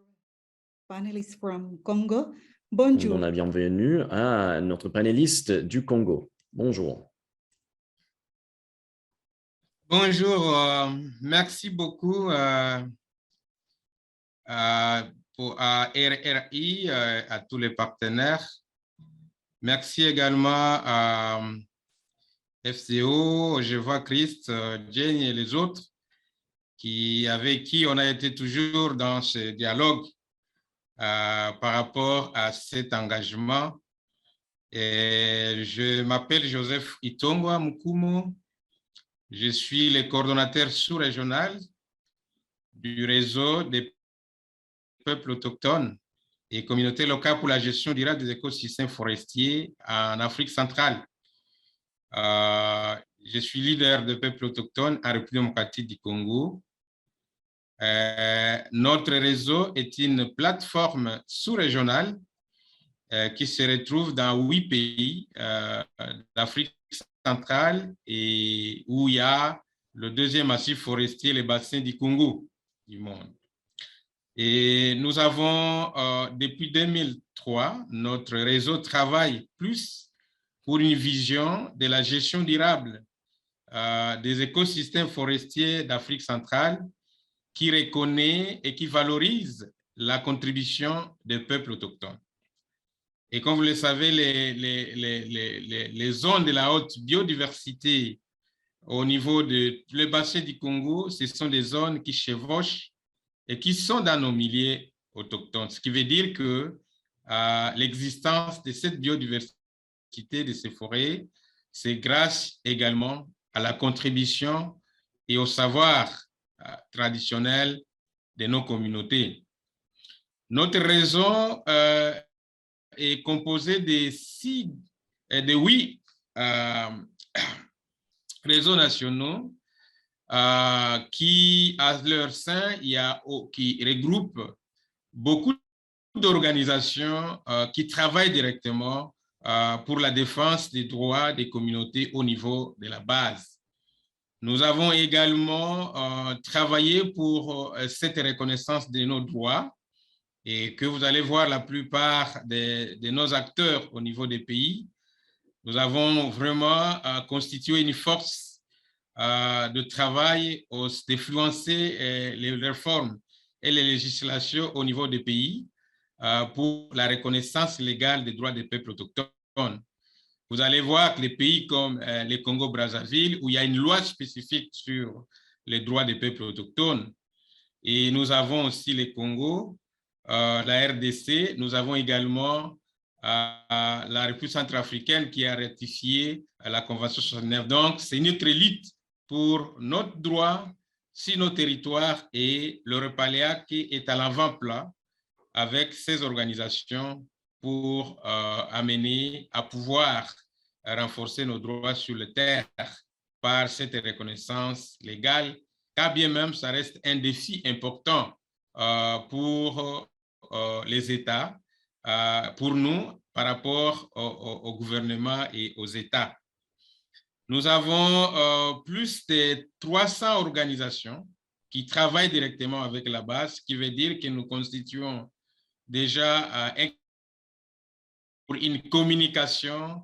panelists from Congo. On Bonjour. la bienvenue à notre panéliste du Congo. Bonjour. Bonjour, merci beaucoup pour RRI, à tous les partenaires. Merci également à FCO, Je vois Christ, Jane et les autres avec qui on a été toujours dans ce dialogue par rapport à cet engagement. Et je m'appelle Joseph Itongwa Mukumo. Je suis le coordonnateur sous-régional du réseau des peuples autochtones et communautés locales pour la gestion durable des écosystèmes forestiers en Afrique centrale. Je suis leader de peuples autochtones en République démocratique du Congo. Notre réseau est une plateforme sous-régionale qui se retrouve dans 8 pays d'Afrique centrale et où il y a le deuxième massif forestier, les bassins du Congo du monde. Et nous avons, depuis 2003, notre réseau travaille plus pour une vision de la gestion durable des écosystèmes forestiers d'Afrique centrale qui reconnaît et qui valorise la contribution des peuples autochtones. Et comme vous le savez, les zones de la haute biodiversité au niveau de le bassin du Congo, ce sont des zones qui chevauchent et qui sont dans nos milieux autochtones. Ce qui veut dire que l'existence de cette biodiversité de ces forêts, c'est grâce également à la contribution et au savoir traditionnel de nos communautés. Notre réseau est composé de 8 réseaux nationaux qui, à leur sein, qui regroupent beaucoup d'organisations qui travaillent directement pour la défense des droits des communautés au niveau de la base. Nous avons également travaillé pour cette reconnaissance de nos droits et que vous allez voir la plupart de nos acteurs au niveau des pays. Nous avons vraiment constitué une force de travail d'influencer les réformes et les législations au niveau des pays pour la reconnaissance légale des droits des peuples autochtones. Vous allez voir que les pays comme le Congo-Brazzaville, où il y a une loi spécifique sur les droits des peuples autochtones, et nous avons aussi le Congo, la RDC, nous avons également la République centrafricaine qui a ratifié la Convention 69. Donc, c'est notre lutte pour notre droit sur nos territoires et le Repaléa qui est à l'avant-plan avec ces organisations pour amener à pouvoir renforcer nos droits sur le terre par cette reconnaissance légale, car bien même ça reste un défi important pour les États, pour nous, par rapport au gouvernement et aux États. Nous avons plus de 300 organisations qui travaillent directement avec la base, ce qui veut dire que nous constituons déjà pour une communication,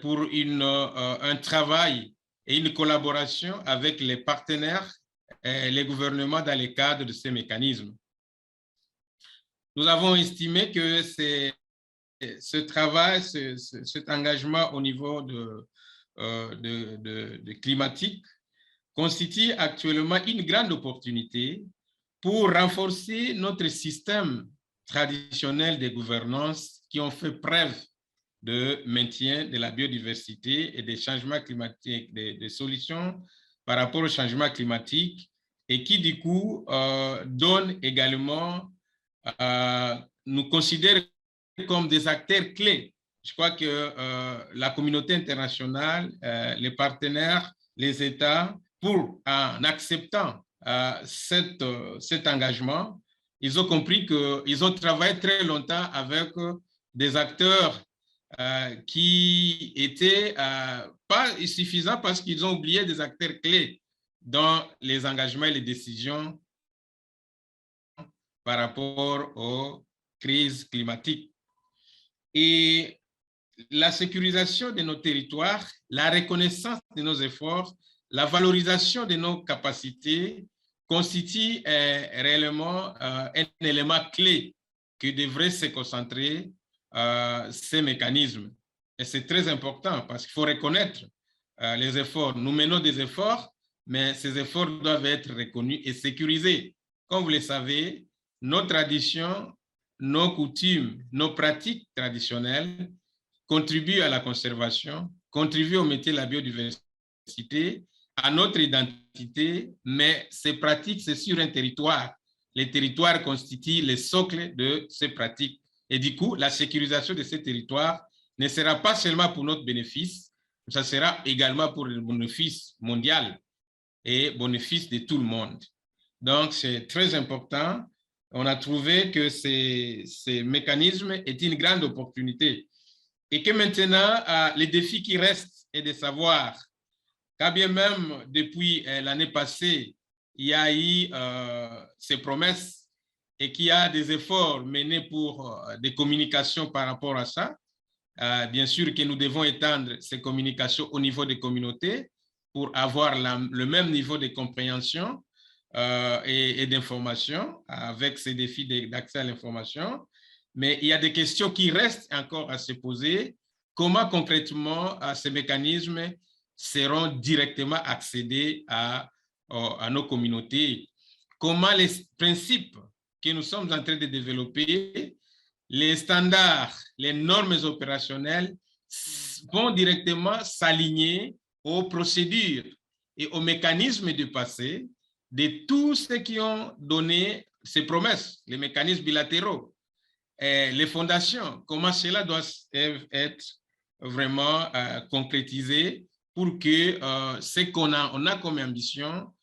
pour un travail et une collaboration avec les partenaires et les gouvernements dans le cadre de ces mécanismes. Nous avons estimé que ce travail, cet engagement au niveau de climatique constitue actuellement une grande opportunité pour renforcer notre système traditionnel de gouvernance qui ont fait preuve de maintien de la biodiversité et des changements climatiques, des solutions par rapport au changement climatique et qui du coup donne également, nous considère comme des acteurs clés. Je crois que la communauté internationale, les partenaires, les États, en acceptant cet engagement, ils ont compris qu'ils ont travaillé très longtemps avec des acteurs qui étaient pas suffisants parce qu'ils ont oublié des acteurs clés dans les engagements et les décisions par rapport aux crises climatiques. Et la sécurisation de nos territoires, la reconnaissance de nos efforts, la valorisation de nos capacités constitue réellement un élément clé qui devrait se concentrer ces mécanismes. Et c'est très important parce qu'il faut reconnaître les efforts. Nous menons des efforts, mais ces efforts doivent être reconnus et sécurisés. Comme vous le savez, nos traditions, nos coutumes, nos pratiques traditionnelles contribuent à la conservation, contribuent au maintien de la biodiversité, à notre identité, mais ces pratiques, c'est sur un territoire. Les territoires constituent le socle de ces pratiques. Et du coup, la sécurisation de ces territoires ne sera pas seulement pour notre bénéfice, ça sera également pour le bénéfice mondial et bénéfice de tout le monde. Donc, c'est très important. On a trouvé que ces mécanismes est une grande opportunité et que maintenant, le défi qui reste est de savoir quand bien même depuis l'année passée, il y a eu ces promesses et qu'il y a des efforts menés pour des communications par rapport à ça. Bien sûr que nous devons étendre ces communications au niveau des communautés pour avoir le même niveau de compréhension et d'information avec ces défis d'accès à l'information. Mais il y a des questions qui restent encore à se poser. Comment concrètement ces mécanismes seront directement accédés à nos communautés? Comment les principes que nous sommes en train de développer, les standards, les normes opérationnelles vont directement s'aligner aux procédures et aux mécanismes du passé de tous ceux qui ont donné ces promesses, les mécanismes bilatéraux, les fondations, comment cela doit être vraiment concrétisé pour que ce qu'on a comme ambition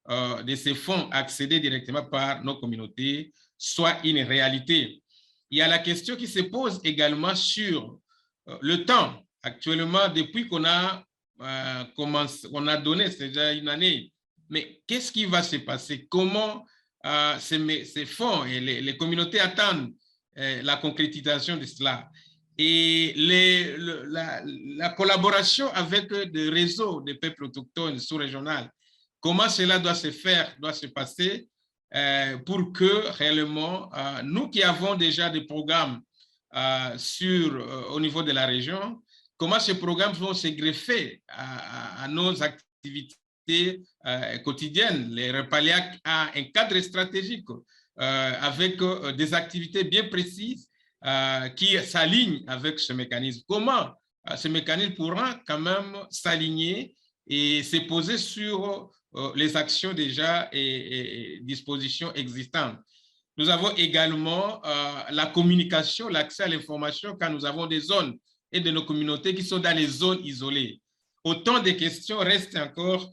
de ces fonds accédés directement par nos communautés soit une réalité. Il y a la question qui se pose également sur le temps. Actuellement, depuis qu'on a donné, c'est déjà une année, mais qu'est-ce qui va se passer? Comment ces fonds et les communautés attendent la concrétisation de cela? Et la collaboration avec des réseaux de peuples autochtones sous-régionaux, comment cela doit se faire, doit se passer pour que réellement, nous qui avons déjà des programmes au niveau de la région, comment ces programmes vont se greffer à nos activités quotidiennes. Les REPALIAC a un cadre stratégique avec des activités bien précises qui s'alignent avec ce mécanisme. Comment ce mécanisme pourra quand même s'aligner et se poser sur les actions déjà et dispositions existantes. Nous avons également la communication, l'accès à l'information quand nous avons des zones et de nos communautés qui sont dans les zones isolées. Autant de questions restent encore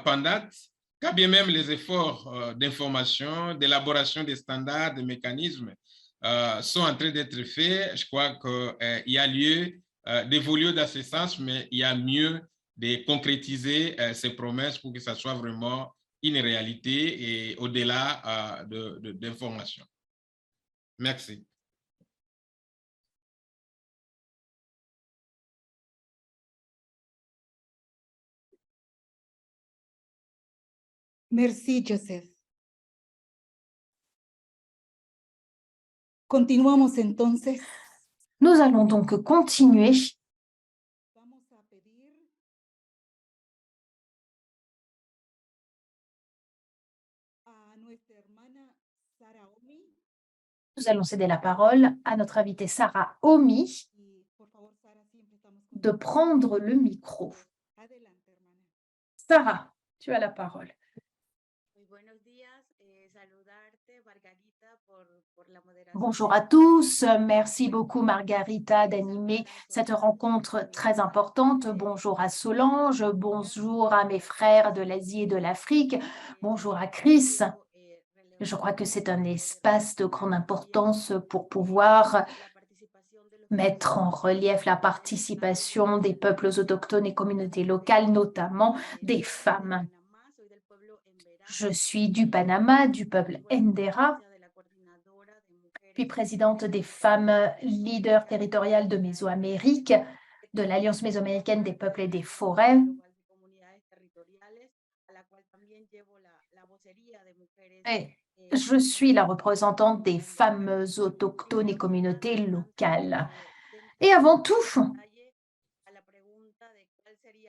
pendantes, quand bien même les efforts d'information, d'élaboration des standards, des mécanismes sont en train d'être faits. Je crois qu'il y a lieu d'évoluer dans ce sens, mais il y a mieux de concrétiser ces promesses pour que ça soit vraiment une réalité et au-delà d'informations. Merci. Merci, Joseph. Continuamos entonces. Nous allons donc continuer. Vamos a pedir a nuestra hermana Sara Omi. Nous allons céder la parole à notre invitée Sarah Omi Y por favor, Sara, siempre estamos de prendre le micro. Adelante, hermana. Sarah, tu as la parole. Muy buenos días, saludarte, Margarita, por la moderación. Bonjour à tous, merci beaucoup Margarita d'animer cette rencontre très importante. Bonjour à Solange, bonjour à mes frères de l'Asie et de l'Afrique, bonjour à Chris. Je crois que c'est un espace de grande importance pour pouvoir mettre en relief la participation des peuples autochtones et communautés locales, notamment des femmes. Je suis du Panama, du peuple Ndera, puis présidente des femmes leaders territoriales de Mésoamérique, de l'Alliance mésoaméricaine des peuples et des forêts. Et je suis la représentante des femmes autochtones et communautés locales. Et avant tout,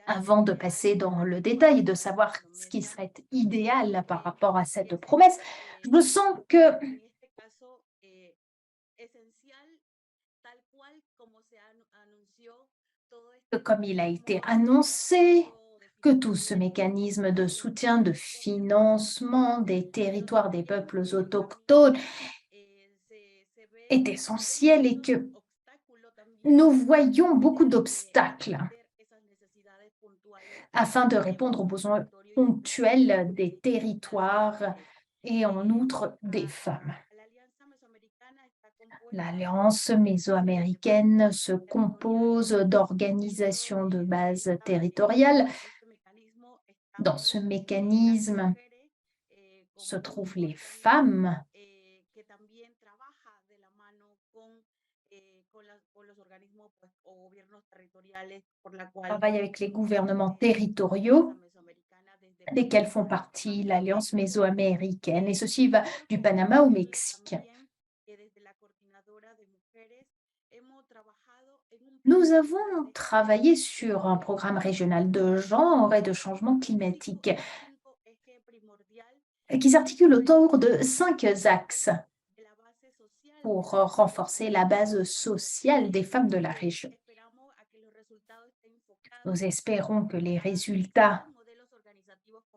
avant de passer dans le détail et de savoir ce qui serait idéal par rapport à cette promesse, je sens que comme il a été annoncé, que tout ce mécanisme de soutien, de financement des territoires des peuples autochtones est essentiel et que nous voyons beaucoup d'obstacles afin de répondre aux besoins ponctuels des territoires et en outre des femmes. L'Alliance mésoaméricaine se compose d'organisations de base territoriale. Dans ce mécanisme se trouvent les femmes travaillent avec les gouvernements territoriaux desquels font partie l'Alliance mésoaméricaine, et ceci va du Panama au Mexique. Nous avons travaillé sur un programme régional de genre et de changement climatique qui s'articule autour de 5 axes pour renforcer la base sociale des femmes de la région. Nous espérons que les résultats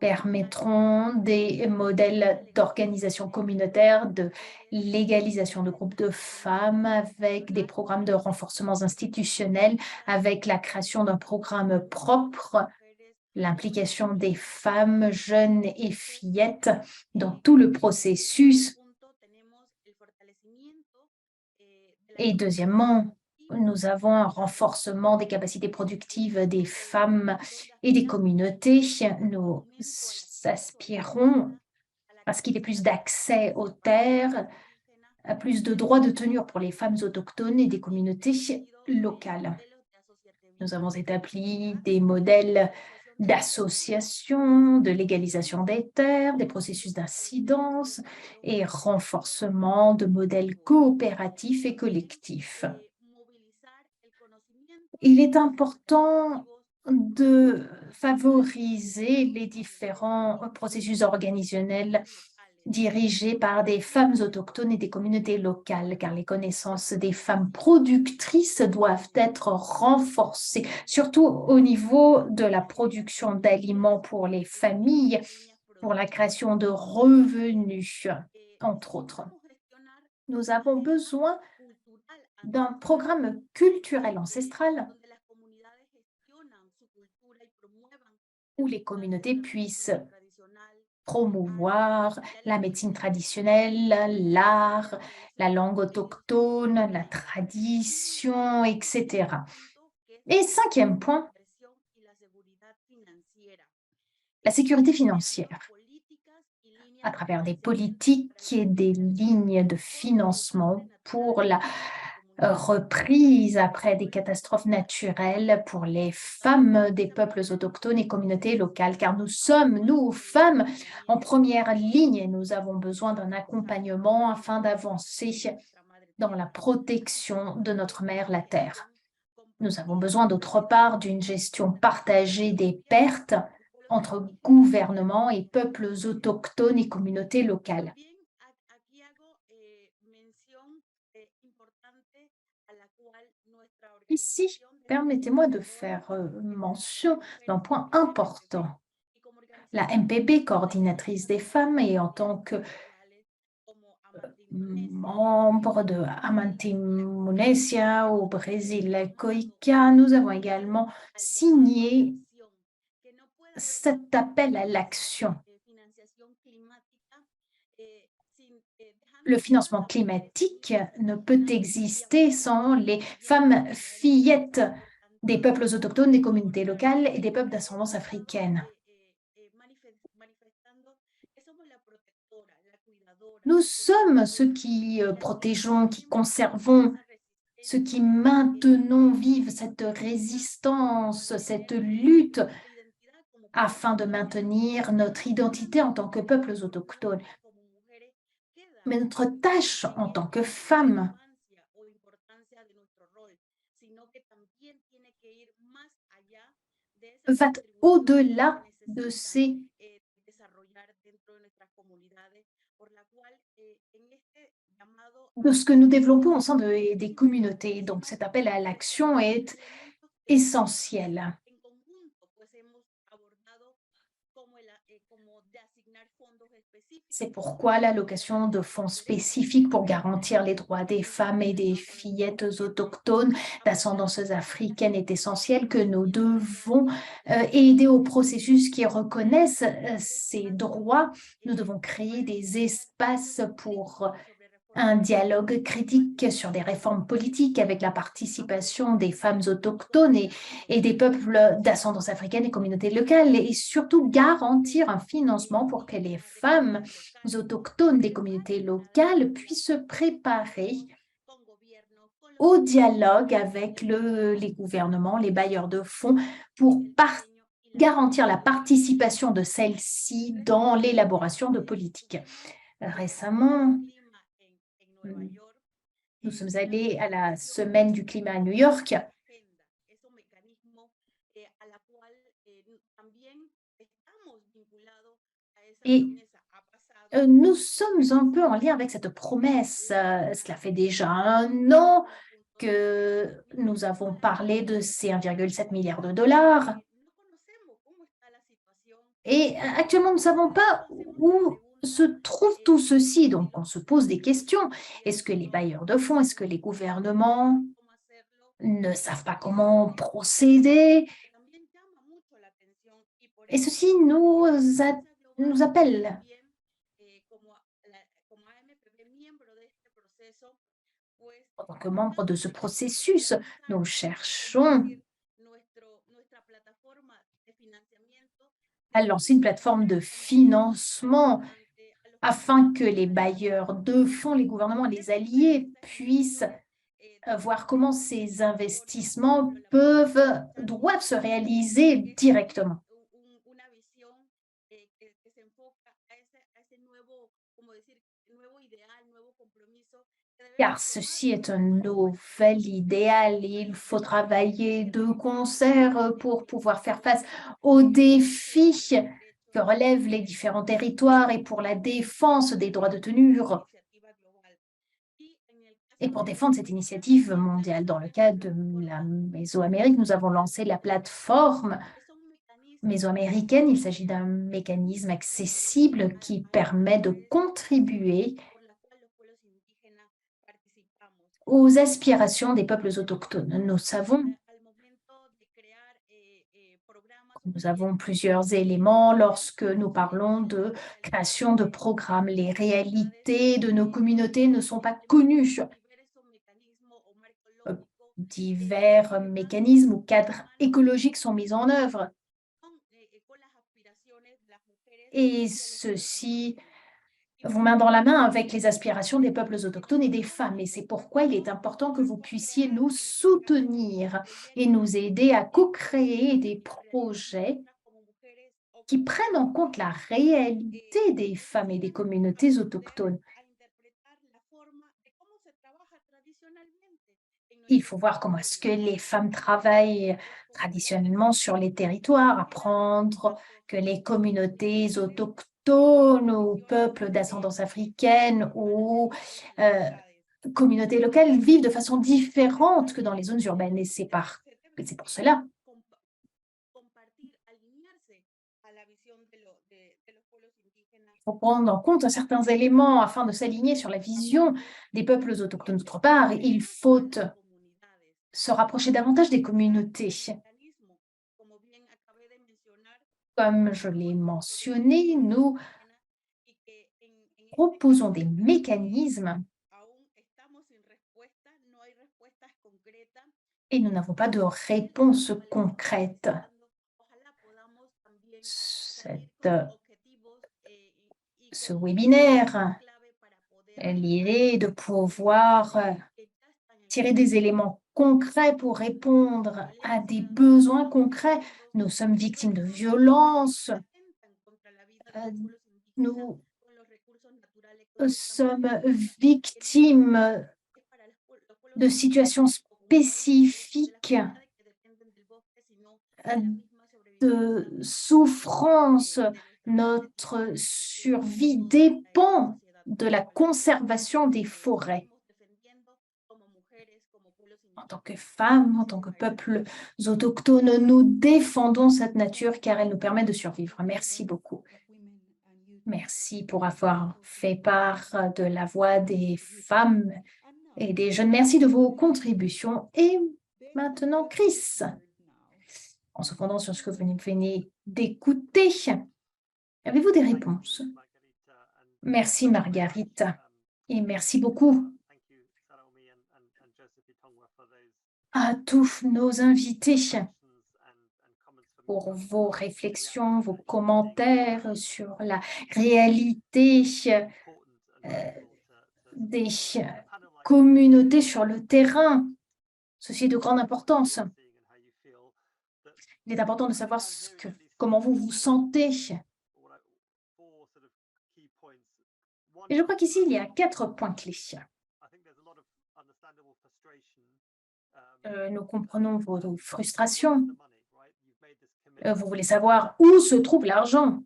permettront des modèles d'organisation communautaire, de légalisation de groupes de femmes, avec des programmes de renforcement institutionnel, avec la création d'un programme propre, l'implication des femmes, jeunes et fillettes dans tout le processus. Et deuxièmement, nous avons un renforcement des capacités productives des femmes et des communautés. Nous aspirons à ce qu'il y ait plus d'accès aux terres, à plus de droits de tenure pour les femmes autochtones et des communautés locales. Nous avons établi des modèles d'association, de légalisation des terres, des processus d'incidence et renforcement de modèles coopératifs et collectifs. Il est important de favoriser les différents processus organisationnels dirigés par des femmes autochtones et des communautés locales, car les connaissances des femmes productrices doivent être renforcées, surtout au niveau de la production d'aliments pour les familles, pour la création de revenus, entre autres. Nous avons besoin d'un programme culturel ancestral où les communautés puissent promouvoir la médecine traditionnelle, l'art, la langue autochtone, la tradition, etc. Et cinquième point, la sécurité financière à travers des politiques et des lignes de financement pour la reprise après des catastrophes naturelles pour les femmes des peuples autochtones et communautés locales, car nous sommes, nous, femmes, en première ligne et nous avons besoin d'un accompagnement afin d'avancer dans la protection de notre mère, la Terre. Nous avons besoin, d'autre part, d'une gestion partagée des pertes entre gouvernements et peuples autochtones et communautés locales. Ici, permettez-moi de faire mention d'un point important. La MPB, coordinatrice des femmes, et en tant que membre de Amanti Munesia au Brésil, Coica, nous avons également signé cet appel à l'action. Le financement climatique ne peut exister sans les femmes fillettes des peuples autochtones, des communautés locales et des peuples d'ascendance africaine. Nous sommes ceux qui protégeons, qui conservons, ceux qui maintenons vive cette résistance, cette lutte afin de maintenir notre identité en tant que peuples autochtones. Mais notre tâche en tant que femmes va au-delà de ce que nous développons au sein des communautés. Donc cet appel à l'action est essentiel. C'est pourquoi l'allocation de fonds spécifiques pour garantir les droits des femmes et des fillettes autochtones d'ascendance africaine est essentielle, que nous devons aider au processus qui reconnaissent ces droits. Nous devons créer des espaces pour un dialogue critique sur des réformes politiques avec la participation des femmes autochtones et des peuples d'ascendance africaine et communautés locales, et surtout garantir un financement pour que les femmes autochtones des communautés locales puissent se préparer au dialogue avec les gouvernements, les bailleurs de fonds, pour garantir la participation de celles-ci dans l'élaboration de politiques. Récemment, nous sommes allés à la semaine du climat à New York et nous sommes un peu en lien avec cette promesse. Cela fait déjà 1 an que nous avons parlé de ces 1,7 milliard de dollars. Et actuellement, nous ne savons pas où se trouve tout ceci. Donc, on se pose des questions. Est-ce que les bailleurs de fonds, est-ce que les gouvernements ne savent pas comment procéder? Et ceci nous appelle. En tant que membre de ce processus, nous cherchons à lancer une plateforme de financement afin que les bailleurs de fonds, les gouvernements, les alliés puissent voir comment ces investissements doivent se réaliser directement. que se enfoca a ese nuevo, como decir, nuevo ideal, nuevo compromiso. Car ceci est un nouvel idéal et il faut travailler de concert pour pouvoir faire face aux défis que relèvent les différents territoires et pour la défense des droits de tenure et pour défendre cette initiative mondiale. Dans le cadre de la Mésoamérique, nous avons lancé la plateforme mésoaméricaine. Il s'agit d'un mécanisme accessible qui permet de contribuer aux aspirations des peuples autochtones. Nous savons que nous avons plusieurs éléments lorsque nous parlons de création de programmes. Les réalités de nos communautés ne sont pas connues. Divers mécanismes ou cadres écologiques sont mis en œuvre. Et ceci vont main dans la main avec les aspirations des peuples autochtones et des femmes. Et c'est pourquoi il est important que vous puissiez nous soutenir et nous aider à co-créer des projets qui prennent en compte la réalité des femmes et des communautés autochtones. Il faut voir comment est-ce que les femmes travaillent traditionnellement sur les territoires, apprendre que les communautés autochtones ou peuples d'ascendance africaine ou communautés locales vivent de façon différente que dans les zones urbaines. Et c'est pour cela faut prendre en compte certains éléments afin de s'aligner sur la vision des peuples autochtones. D'autre part, il faut se rapprocher davantage des communautés. Comme je l'ai mentionné, nous proposons des mécanismes et nous n'avons pas de réponse concrète. Ce webinaire, l'idée de pouvoir tirer des éléments concrets pour répondre à des besoins concrets. Nous sommes victimes de violences, nous sommes victimes de situations spécifiques, de souffrance. Notre survie dépend de la conservation des forêts. En tant que femmes, en tant que peuples autochtones, nous défendons cette nature car elle nous permet de survivre. Merci beaucoup. Merci pour avoir fait part de la voix des femmes et des jeunes. Merci de vos contributions. Et maintenant, Chris, en se fondant sur ce que vous venez d'écouter, avez-vous des réponses? Merci, Margarita. Et merci beaucoup à tous nos invités pour vos réflexions, vos commentaires sur la réalité des communautés sur le terrain. Ceci est de grande importance. Il est important de savoir comment vous vous sentez. Et je crois qu'ici, il y a 4 points clés. Nous comprenons vos frustrations. Vous voulez savoir où se trouve l'argent,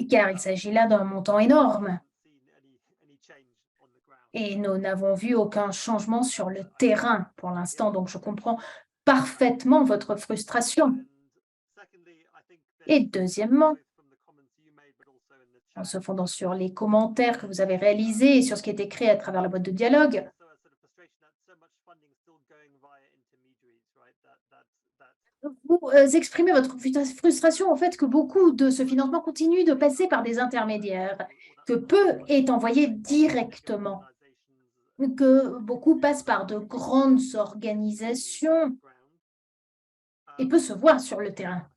car il s'agit là d'un montant énorme. Et nous n'avons vu aucun changement sur le terrain pour l'instant, donc je comprends parfaitement votre frustration. Et deuxièmement, en se fondant sur les commentaires que vous avez réalisés et sur ce qui est écrit à travers la boîte de dialogue, vous exprimez votre frustration au fait que beaucoup de ce financement continue de passer par des intermédiaires, que peu est envoyé directement, que beaucoup passent par de grandes organisations et peu se voient sur le terrain.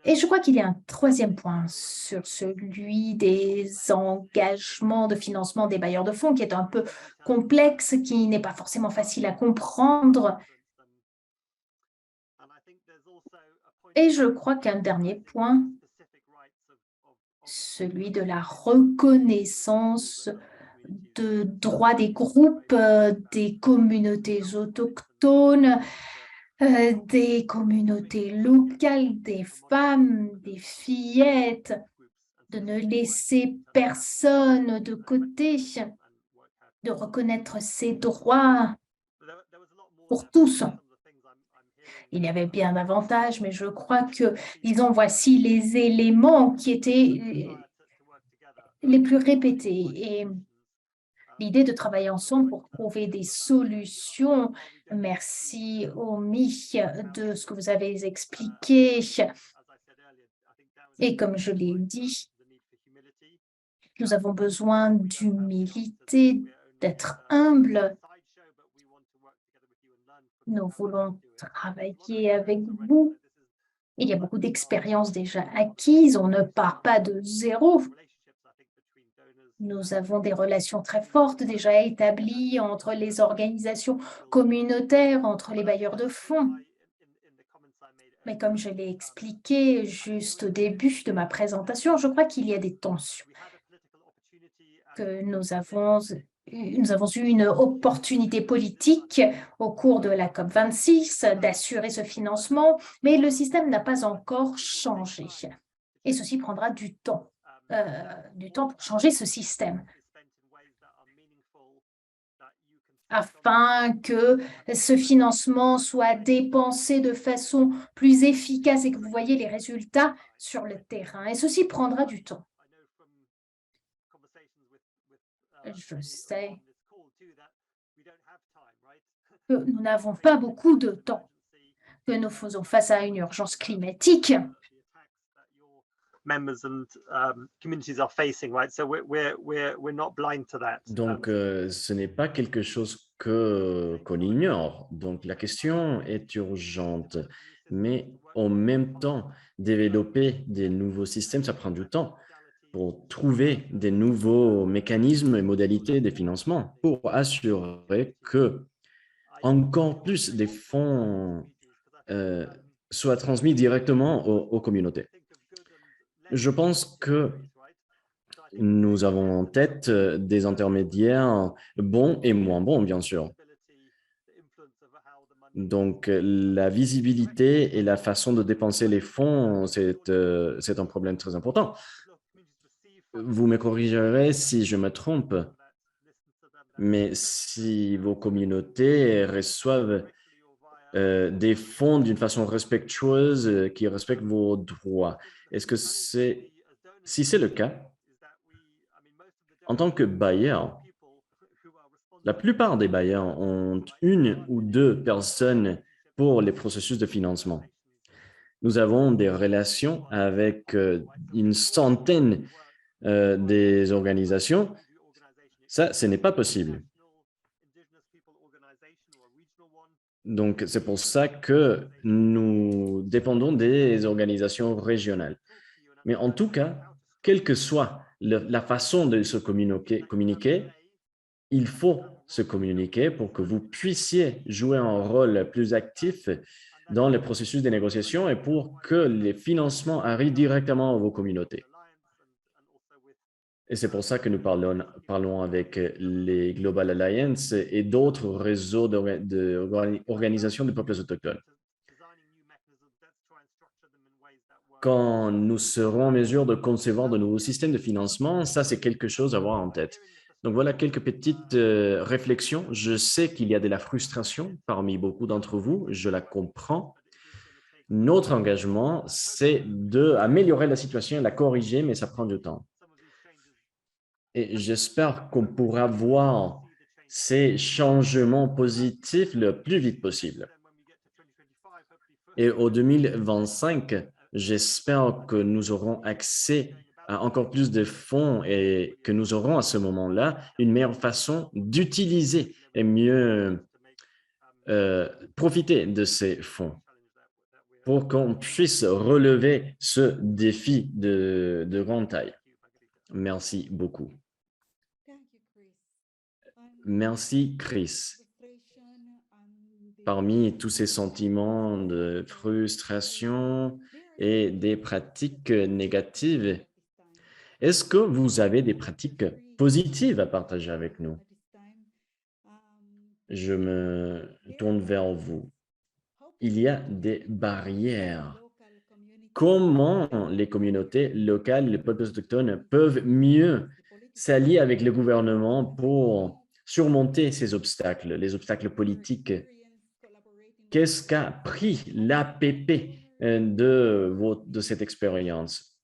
Et je crois qu'il y a un 3e point sur celui des engagements de financement des bailleurs de fonds qui est un peu complexe, qui n'est pas forcément facile à comprendre. Et je crois qu'un dernier point, celui de la reconnaissance de droits des groupes, des communautés autochtones, des communautés locales, des femmes, des fillettes, de ne laisser personne de côté, de reconnaître ces droits pour tous. Il y avait bien davantage, mais je crois que, disons, voici les éléments qui étaient les plus répétés. Et l'idée de travailler ensemble pour trouver des solutions. Merci, Omi, de ce que vous avez expliqué. Et comme je l'ai dit, nous avons besoin d'humilité, d'être humble. Nous voulons travailler avec vous. Il y a beaucoup d'expériences déjà acquises. On ne part pas de zéro. Nous avons des relations très fortes déjà établies entre les organisations communautaires, entre les bailleurs de fonds. Mais comme je l'ai expliqué juste au début de ma présentation, je crois qu'il y a des tensions, que nous avons eu une opportunité politique au cours de la COP26 d'assurer ce financement, mais le système n'a pas encore changé. Et ceci prendra du temps pour changer ce système, afin que ce financement soit dépensé de façon plus efficace et que vous voyez les résultats sur le terrain. Et ceci prendra du temps. Je sais que nous n'avons pas beaucoup de temps, que nous faisons face à une urgence climatique. Donc, ce n'est pas quelque chose qu'on ignore. Donc, la question est urgente. Mais en même temps, développer des nouveaux systèmes, ça prend du temps pour trouver des nouveaux mécanismes et modalités de financement pour assurer que encore plus des fonds soient transmis directement aux communautés. Je pense que nous avons en tête des intermédiaires bons et moins bons, bien sûr. Donc, la visibilité et la façon de dépenser les fonds, c'est un problème très important. Vous me corrigerez si je me trompe, mais si vos communautés reçoivent des fonds d'une façon respectueuse, qui respectent vos droits, est-ce que si c'est le cas, en tant que bailleur, la plupart des bailleurs ont une ou deux personnes pour les processus de financement. Nous avons des relations avec une centaine des organisations. Ça, ce n'est pas possible. Donc, c'est pour ça que nous dépendons des organisations régionales. Mais en tout cas, quelle que soit la façon de se communiquer, il faut se communiquer pour que vous puissiez jouer un rôle plus actif dans le processus de négociation et pour que les financements arrivent directement à vos communautés. Et c'est pour ça que nous parlons avec les Global Alliance et d'autres réseaux d'organisations de peuples autochtones. Quand nous serons en mesure de concevoir de nouveaux systèmes de financement, ça, c'est quelque chose à avoir en tête. Donc, voilà quelques petites réflexions. Je sais qu'il y a de la frustration parmi beaucoup d'entre vous, je la comprends. Notre engagement, c'est d'améliorer la situation et la corriger, mais ça prend du temps. Et j'espère qu'on pourra voir ces changements positifs le plus vite possible. Et au 2025, j'espère que nous aurons accès à encore plus de fonds et que nous aurons à ce moment-là une meilleure façon d'utiliser et mieux profiter de ces fonds pour qu'on puisse relever ce défi de grande taille. Merci beaucoup. Merci, Chris. parmi tous ces sentiments de frustration et des pratiques négatives, est-ce que vous avez des pratiques positives à partager avec nous? Je me tourne vers vous. Il y a des barrières. Comment les communautés locales, les peuples autochtones peuvent mieux s'allier avec le gouvernement pour surmonter ces obstacles, les obstacles politiques? Qu'est-ce qu'a pris l'APP de cette expérience,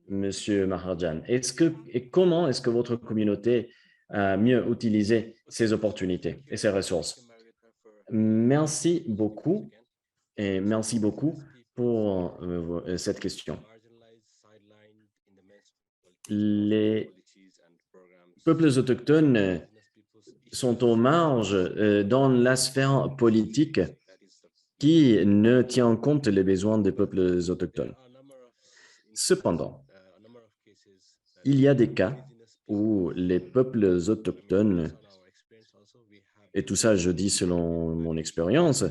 Monsieur Mahajan? Et comment est-ce que votre communauté a mieux utilisé ces opportunités et ces ressources? Merci beaucoup et merci beaucoup pour cette question. Les peuples autochtones sont aux marges dans la sphère politique qui ne tient compte les besoins des peuples autochtones. Cependant, il y a des cas où les peuples autochtones, et tout ça je dis selon mon expérience,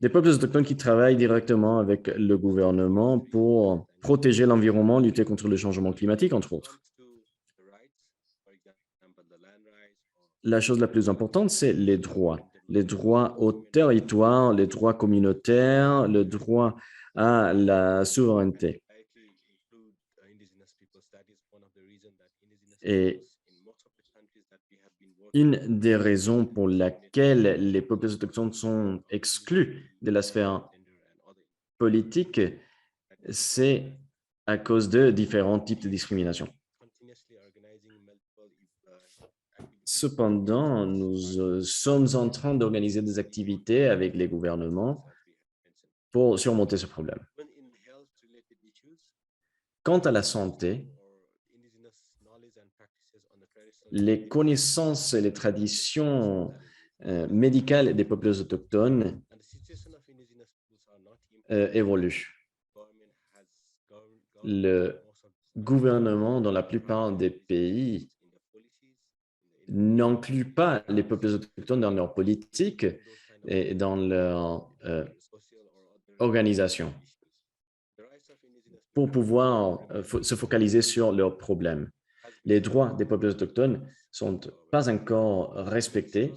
des peuples autochtones qui travaillent directement avec le gouvernement pour protéger l'environnement, lutter contre le changement climatique, entre autres. La chose la plus importante, c'est les droits au territoire, les droits communautaires, le droit à la souveraineté. Et une des raisons pour laquelle les peuples autochtones sont exclus de la sphère politique, c'est à cause de différents types de discrimination. Cependant, nous sommes en train d'organiser des activités avec les gouvernements pour surmonter ce problème. Quant à la santé, les connaissances et les traditions médicales des peuples autochtones évoluent. Le gouvernement, dans la plupart des pays, n'inclut pas les peuples autochtones dans leur politique et dans leur organisation pour pouvoir se focaliser sur leurs problèmes. Les droits des peuples autochtones ne sont pas encore respectés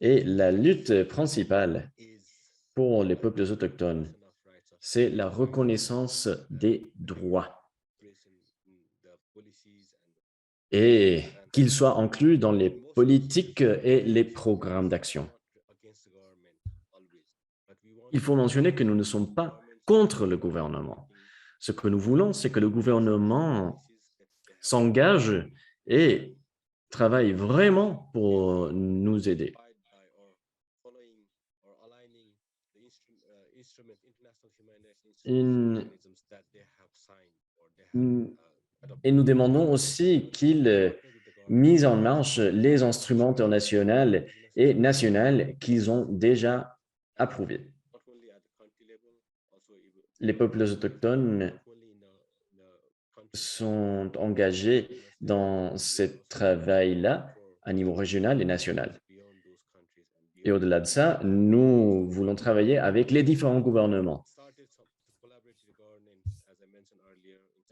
et la lutte principale pour les peuples autochtones, c'est la reconnaissance des droits et qu'ils soient inclus dans les politiques et les programmes d'action. Il faut mentionner que nous ne sommes pas contre le gouvernement. Ce que nous voulons, c'est que le gouvernement s'engage et travaille vraiment pour nous aider. Et nous demandons aussi qu'ils misent en marche les instruments internationaux et nationaux qu'ils ont déjà approuvés. Les peuples autochtones sont engagés dans ce travail-là à niveau régional et national. Et au-delà de ça, nous voulons travailler avec les différents gouvernements.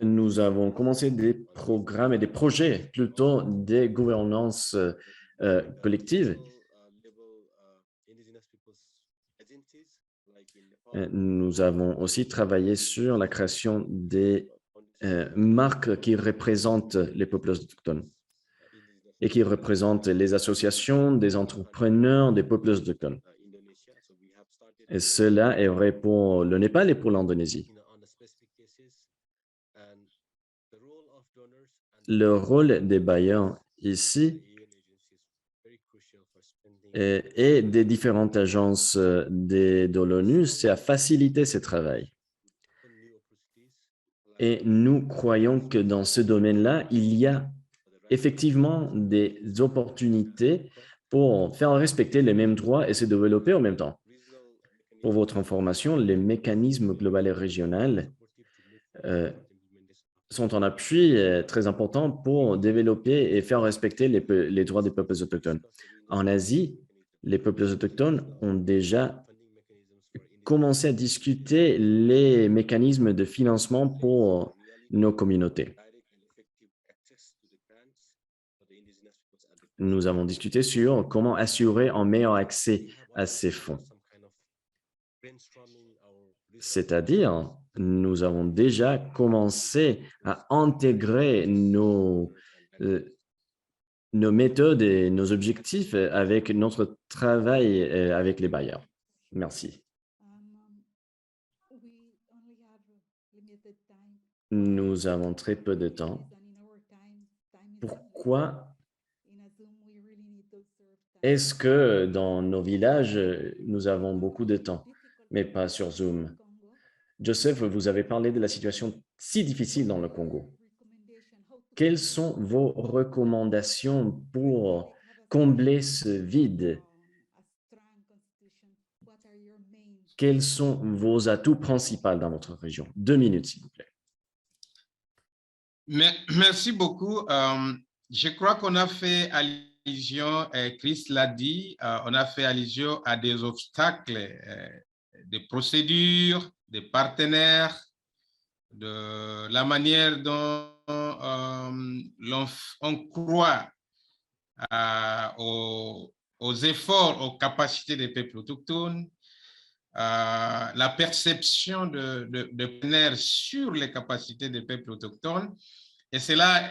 Nous avons commencé des programmes et des projets, plutôt des gouvernances collectives. Nous avons aussi travaillé sur la création des marques qui représentent les peuples autochtones et qui représentent les associations, des entrepreneurs, des peuples autochtones. Et cela est vrai pour le Népal et pour l'Indonésie. Le rôle des bailleurs ici et des différentes agences de l'ONU, c'est à faciliter ce travail. Et nous croyons que dans ce domaine-là, il y a effectivement des opportunités pour faire respecter les mêmes droits et se développer en même temps. Pour votre information, les mécanismes globaux et régionaux sont en appui très important pour développer et faire respecter les droits des peuples autochtones. En Asie, Les peuples autochtones ont déjà commencé à discuter les mécanismes de financement pour nos communautés. Nous avons discuté sur comment assurer un meilleur accès à ces fonds. C'est-à-dire, nous avons déjà commencé à intégrer nos méthodes et nos objectifs avec notre travail avec les bailleurs. Merci. We only have limited time. Nous avons très peu de temps. And in our time is Pourquoi in a Zoom, we really need to serve time. est-ce que dans nos villages, nous avons beaucoup de temps, mais pas sur Zoom? Congo, Joseph, vous avez parlé de la situation si difficile dans le Congo. recommendation, how to Quelles sont vos recommandations pour combler ce vide? a strong constitution. What are your main Quels sont vos atouts principaux dans votre région? 2 minutes, s'il vous plaît. Merci beaucoup. Je crois qu'on a fait allusion, Chris l'a dit, on a fait allusion à des obstacles, des procédures, des partenaires, de la manière dont on croit aux efforts, aux capacités des peuples autochtones, la perception de partenaires sur les capacités des peuples autochtones. Et cela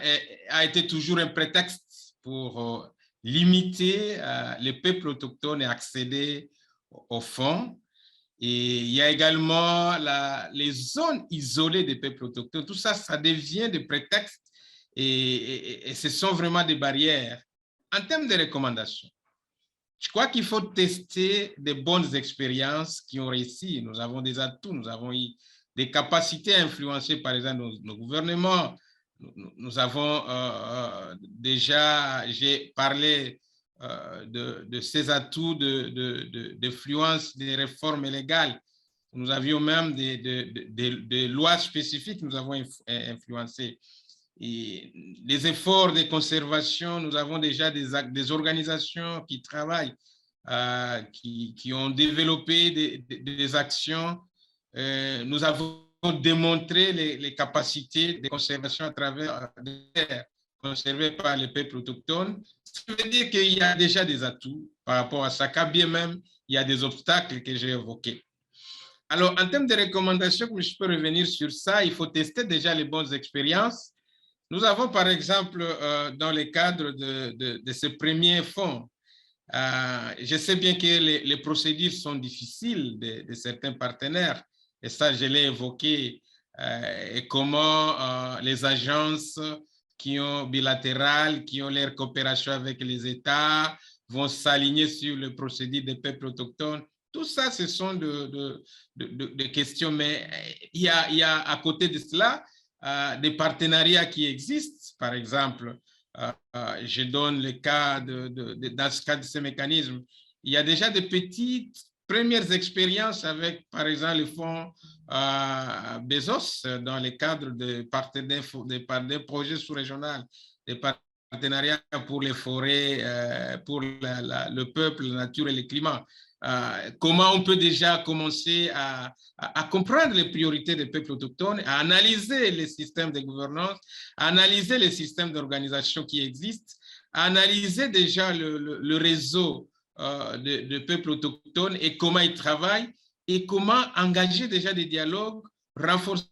a été toujours un prétexte pour limiter les peuples autochtones et accéder aux fonds. Et il y a également les zones isolées des peuples autochtones. Tout ça, ça devient des prétextes et ce sont vraiment des barrières. En termes de recommandations, je crois qu'il faut tester des bonnes expériences qui ont réussi. Nous avons des atouts, nous avons eu des capacités à influencer, par exemple, nos gouvernements. Nous avons déjà, j'ai parlé de ces atouts d'influence des réformes légales. Nous avions même des lois spécifiques, nous avons influencé. Et les efforts de conservation, nous avons déjà des organisations qui travaillent, qui ont développé des actions. Nous avons démontré les capacités de conservation à travers des terres conservées par les peuples autochtones. Ça veut dire qu'il y a déjà des atouts par rapport à ça, quand bien même il y a des obstacles que j'ai évoqués. Alors, en termes de recommandations, comme je peux revenir sur ça, il faut tester déjà les bonnes expériences. Nous avons, par exemple, dans le cadre de ce premier fonds, je sais bien que les procédures sont difficiles de certains partenaires, et ça, je l'ai évoqué, et comment les agences bilatérales, qui ont leur coopération avec les États, vont s'aligner sur le procédé des peuples autochtones. Tout ça, ce sont des questions, mais il y a à côté de cela, des partenariats qui existent. Par exemple, je donne le cas dans ce cas de ces mécanismes, il y a déjà des petites premières expériences avec, par exemple, le fonds Bezos dans le cadre des projets sous-régionaux, des partenariats pour les forêts, pour le peuple, la nature et le climat. Comment on peut déjà commencer à comprendre les priorités des peuples autochtones, à analyser les systèmes de gouvernance, à analyser les systèmes d'organisation qui existent, à analyser déjà le réseau de peuples autochtones et comment ils travaillent et comment engager déjà des dialogues, renforcer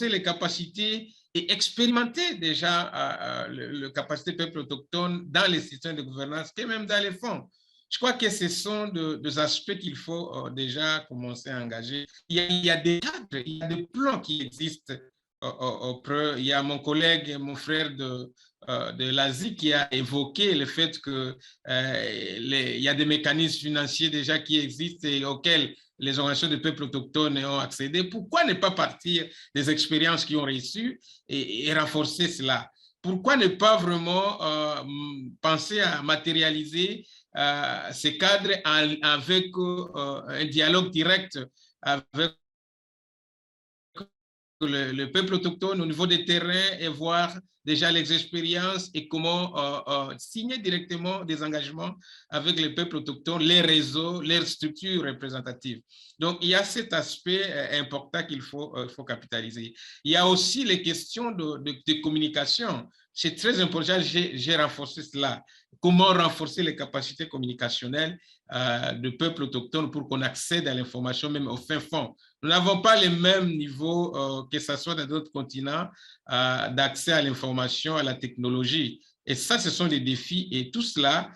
les capacités et expérimenter déjà les capacités des peuples autochtones dans les systèmes de gouvernance et même dans les fonds. Je crois que ce sont des aspects qu'il faut déjà commencer à engager. Il y a des cadres, il y a des plans qui existent. Il y a mon collègue, mon frère de l'Asie qui a évoqué le fait qu'il y a des mécanismes financiers déjà qui existent et auxquels les organisations de peuples autochtones ont accédé. Pourquoi ne pas partir des expériences qui ont réussi et renforcer cela? Pourquoi ne pas vraiment penser à matérialiser ces cadres avec un dialogue direct avec le peuple autochtone au niveau des terrains et voir déjà les expériences et comment signer directement des engagements avec les peuples autochtones, les réseaux, leurs structures représentatives. Donc, il y a cet aspect important qu'il faut capitaliser. Il y a aussi les questions de communication. C'est très important, j'ai renforcé cela. Comment renforcer les capacités communicationnelles de peuples autochtones pour qu'on accède à l'information même au fin fond. Nous n'avons pas les mêmes niveaux que ce soit dans d'autres continents d'accès à l'information, à la technologie. Et ça, ce sont des défis. Et tout cela,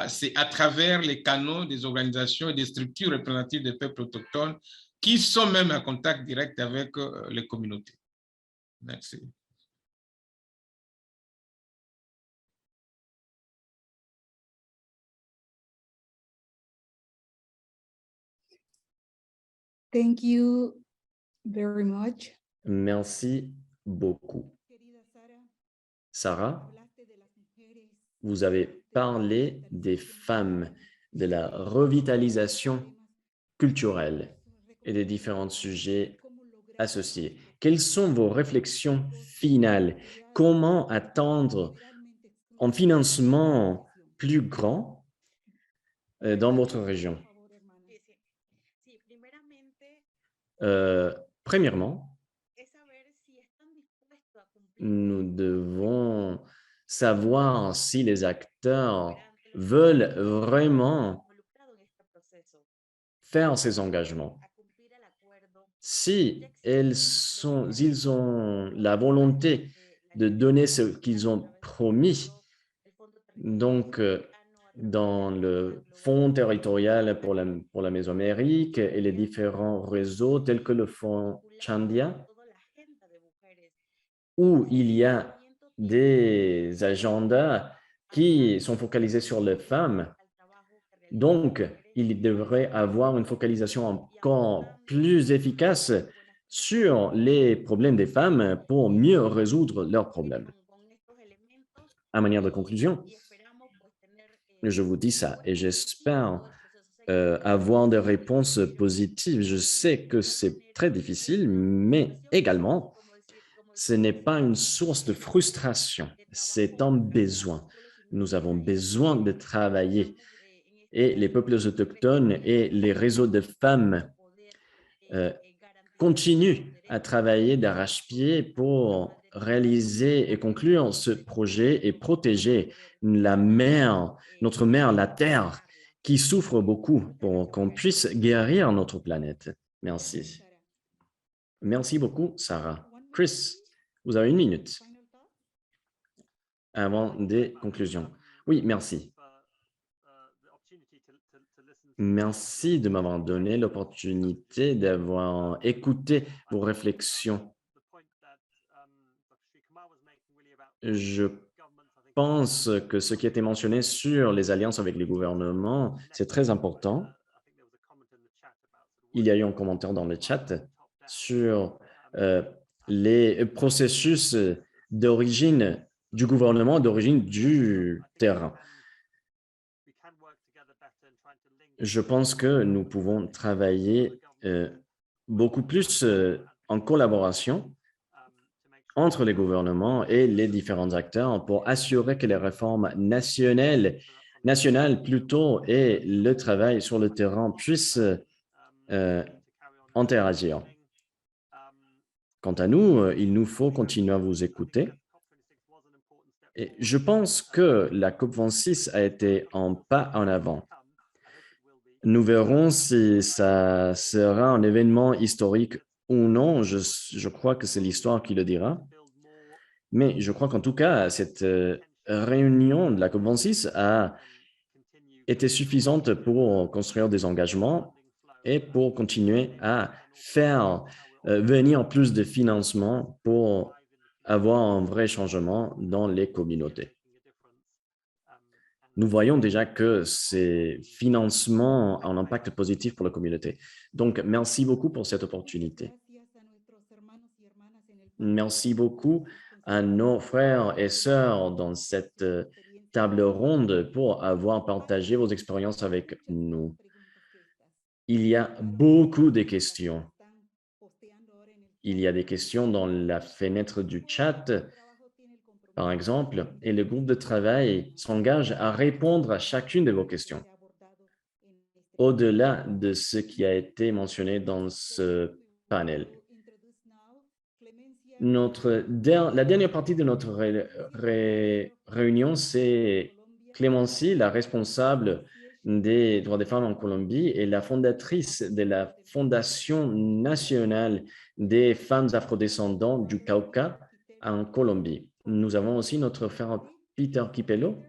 c'est à travers les canaux des organisations et des structures représentatives des peuples autochtones qui sont même en contact direct avec les communautés. Merci. Thank you very much. Merci beaucoup. Querida Sara, Sarah, hablaste de las mujeres, vous avez parlé des femmes, de la revitalisation culturelle et des différents sujets cómo lograr associés. Quelles sont vos réflexions finales? Comment attendre realmente un financement plus grand dans votre région? por favor, hermana. Sí, sí. Sí, primeramente Premièrement, es saber si están dispuestos a cumplir nous devons savoir si les acteurs veulent vraiment involucrados en este proceso, faire ces engagements. a cumplir el acuerdo. Si ils ont la volonté de donner ce qu'ils ont promis, donc dans le fonds territorial pour la Mésoamérique et les différents réseaux tels que le fonds Chandia, où il y a des agendas qui sont focalisés sur les femmes. Donc, il devrait avoir une focalisation encore plus efficace sur les problèmes des femmes pour mieux résoudre leurs problèmes. À manière de conclusion, je vous dis ça et j'espère avoir des réponses positives. Je sais que c'est très difficile, mais également, ce n'est pas une source de frustration, c'est un besoin. Nous avons besoin de travailler et les peuples autochtones et les réseaux de femmes continuent à travailler d'arrache-pied pour réaliser et conclure ce projet et protéger la mer, notre mer, la Terre, qui souffre beaucoup pour qu'on puisse guérir notre planète. Merci. Merci beaucoup, Sarah. Chris, vous avez 1 minute Final thoughts? avant des conclusions. Oui, merci. Merci de m'avoir donné l'opportunité d'avoir écouté vos réflexions. Je pense que ce qui a été mentionné sur les alliances avec les gouvernements, c'est très important. Il y a eu un commentaire dans le chat sur les processus d'origine du gouvernement, d'origine du terrain. Je pense que nous pouvons travailler beaucoup plus en collaboration entre les gouvernements et les différents acteurs pour assurer que les réformes nationales plutôt et le travail sur le terrain puissent interagir. Quant à nous, il nous faut continuer à vous écouter. Et je pense que la COP26 a été un pas en avant. Nous verrons si ça sera un événement historique ou non. Je crois que c'est l'histoire qui le dira. Mais je crois qu'en tout cas, cette réunion de la COP26 a été suffisante pour construire des engagements et pour continuer à faire venir plus de financement pour avoir un vrai changement dans les communautés. Nous voyons déjà que ces financements ont un impact positif pour la communauté. Donc, merci beaucoup pour cette opportunité. Merci beaucoup à nos frères et sœurs dans cette table ronde pour avoir partagé vos expériences avec nous. Il y a beaucoup de questions. Il y a des questions dans la fenêtre du chat, par exemple, et le groupe de travail s'engage à répondre à chacune de vos questions, au-delà de ce qui a été mentionné dans ce panel. La dernière partie de notre réunion, c'est Clémency, la responsable des droits des femmes en Colombie et la fondatrice de la Fondation nationale des femmes afrodescendantes du Cauca en Colombie. Nous avons aussi notre frère Peter Kipelo,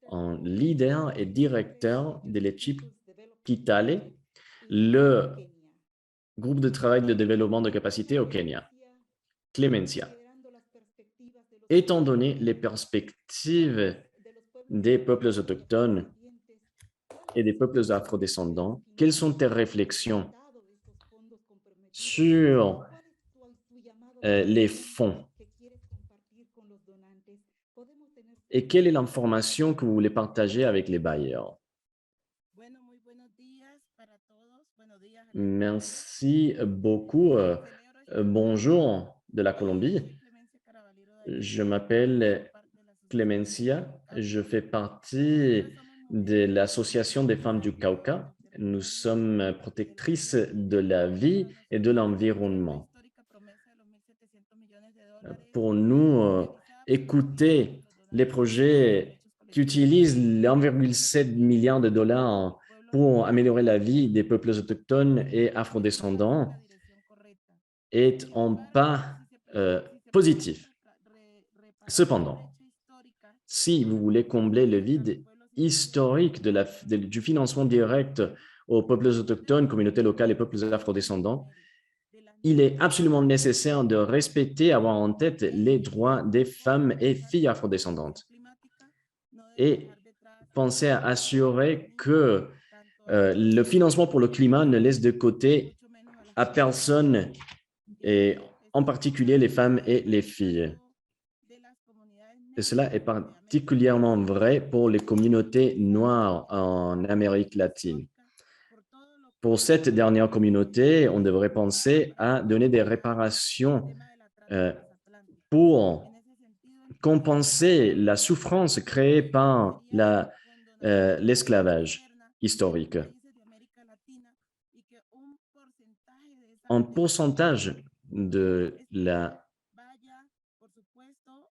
en leader et directeur de l'équipe Kitale, le groupe de travail de développement de capacité au Kenya. Clemencia. Étant donné les perspectives des peuples autochtones et des peuples afrodescendants, quelles sont tes réflexions sur les fonds? Et quelle est l'information que vous voulez partager avec les bailleurs? Merci beaucoup. Bonjour de la Colombie. Je m'appelle Clemencia. Je fais partie de l'Association des femmes du Cauca. Nous sommes protectrices de la vie et de l'environnement. Pour nous, écouter les projets qui utilisent les 1,7 milliard de dollars pour améliorer la vie des peuples autochtones et afrodescendants est un pas positif. Cependant, si vous voulez combler le vide historique du financement direct aux peuples autochtones, communautés locales et peuples afrodescendants, il est absolument nécessaire de respecter, avoir en tête les droits des femmes et filles afrodescendantes et penser à assurer que le financement pour le climat ne laisse de côté à personne, et en particulier les femmes et les filles. Et cela est particulièrement vrai pour les communautés noires en Amérique latine. Pour cette dernière communauté, on devrait penser à donner des réparations pour compenser la souffrance créée par l'esclavage historique. Un pourcentage de la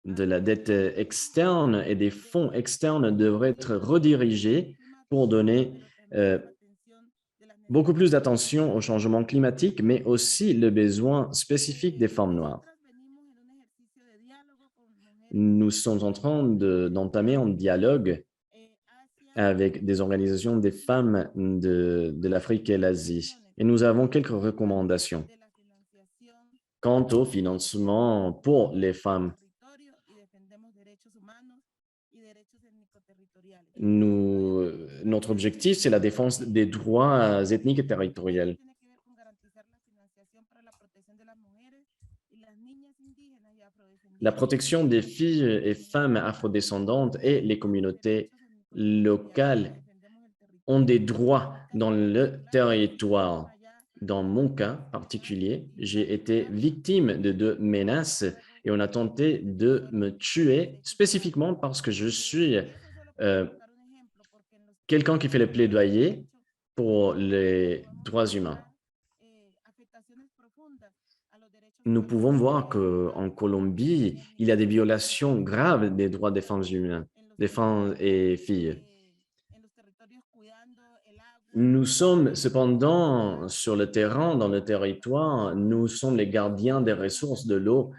dette externe et des fonds externes devrait être redirigés pour donner beaucoup plus d'attention au changement climatique, mais aussi le besoin spécifique des femmes noires. Nous sommes en train d'entamer un dialogue avec des organisations des femmes de l'Afrique et l'Asie. Et nous avons quelques recommandations quant au financement pour les femmes. Notre objectif, c'est la défense des droits ethniques et territoriaux. La protection des filles et femmes afrodescendantes et les communautés locales ont des droits dans le territoire. Dans mon cas particulier, j'ai été victime de 2 menaces et on a tenté de me tuer spécifiquement parce que je suis quelqu'un qui fait le plaidoyer pour les droits humains. Nous pouvons voir qu'en Colombie, il y a des violations graves des droits des femmes humaines, des femmes et filles. Nous sommes cependant sur le terrain, dans le territoire, nous sommes les gardiens des ressources de l'eau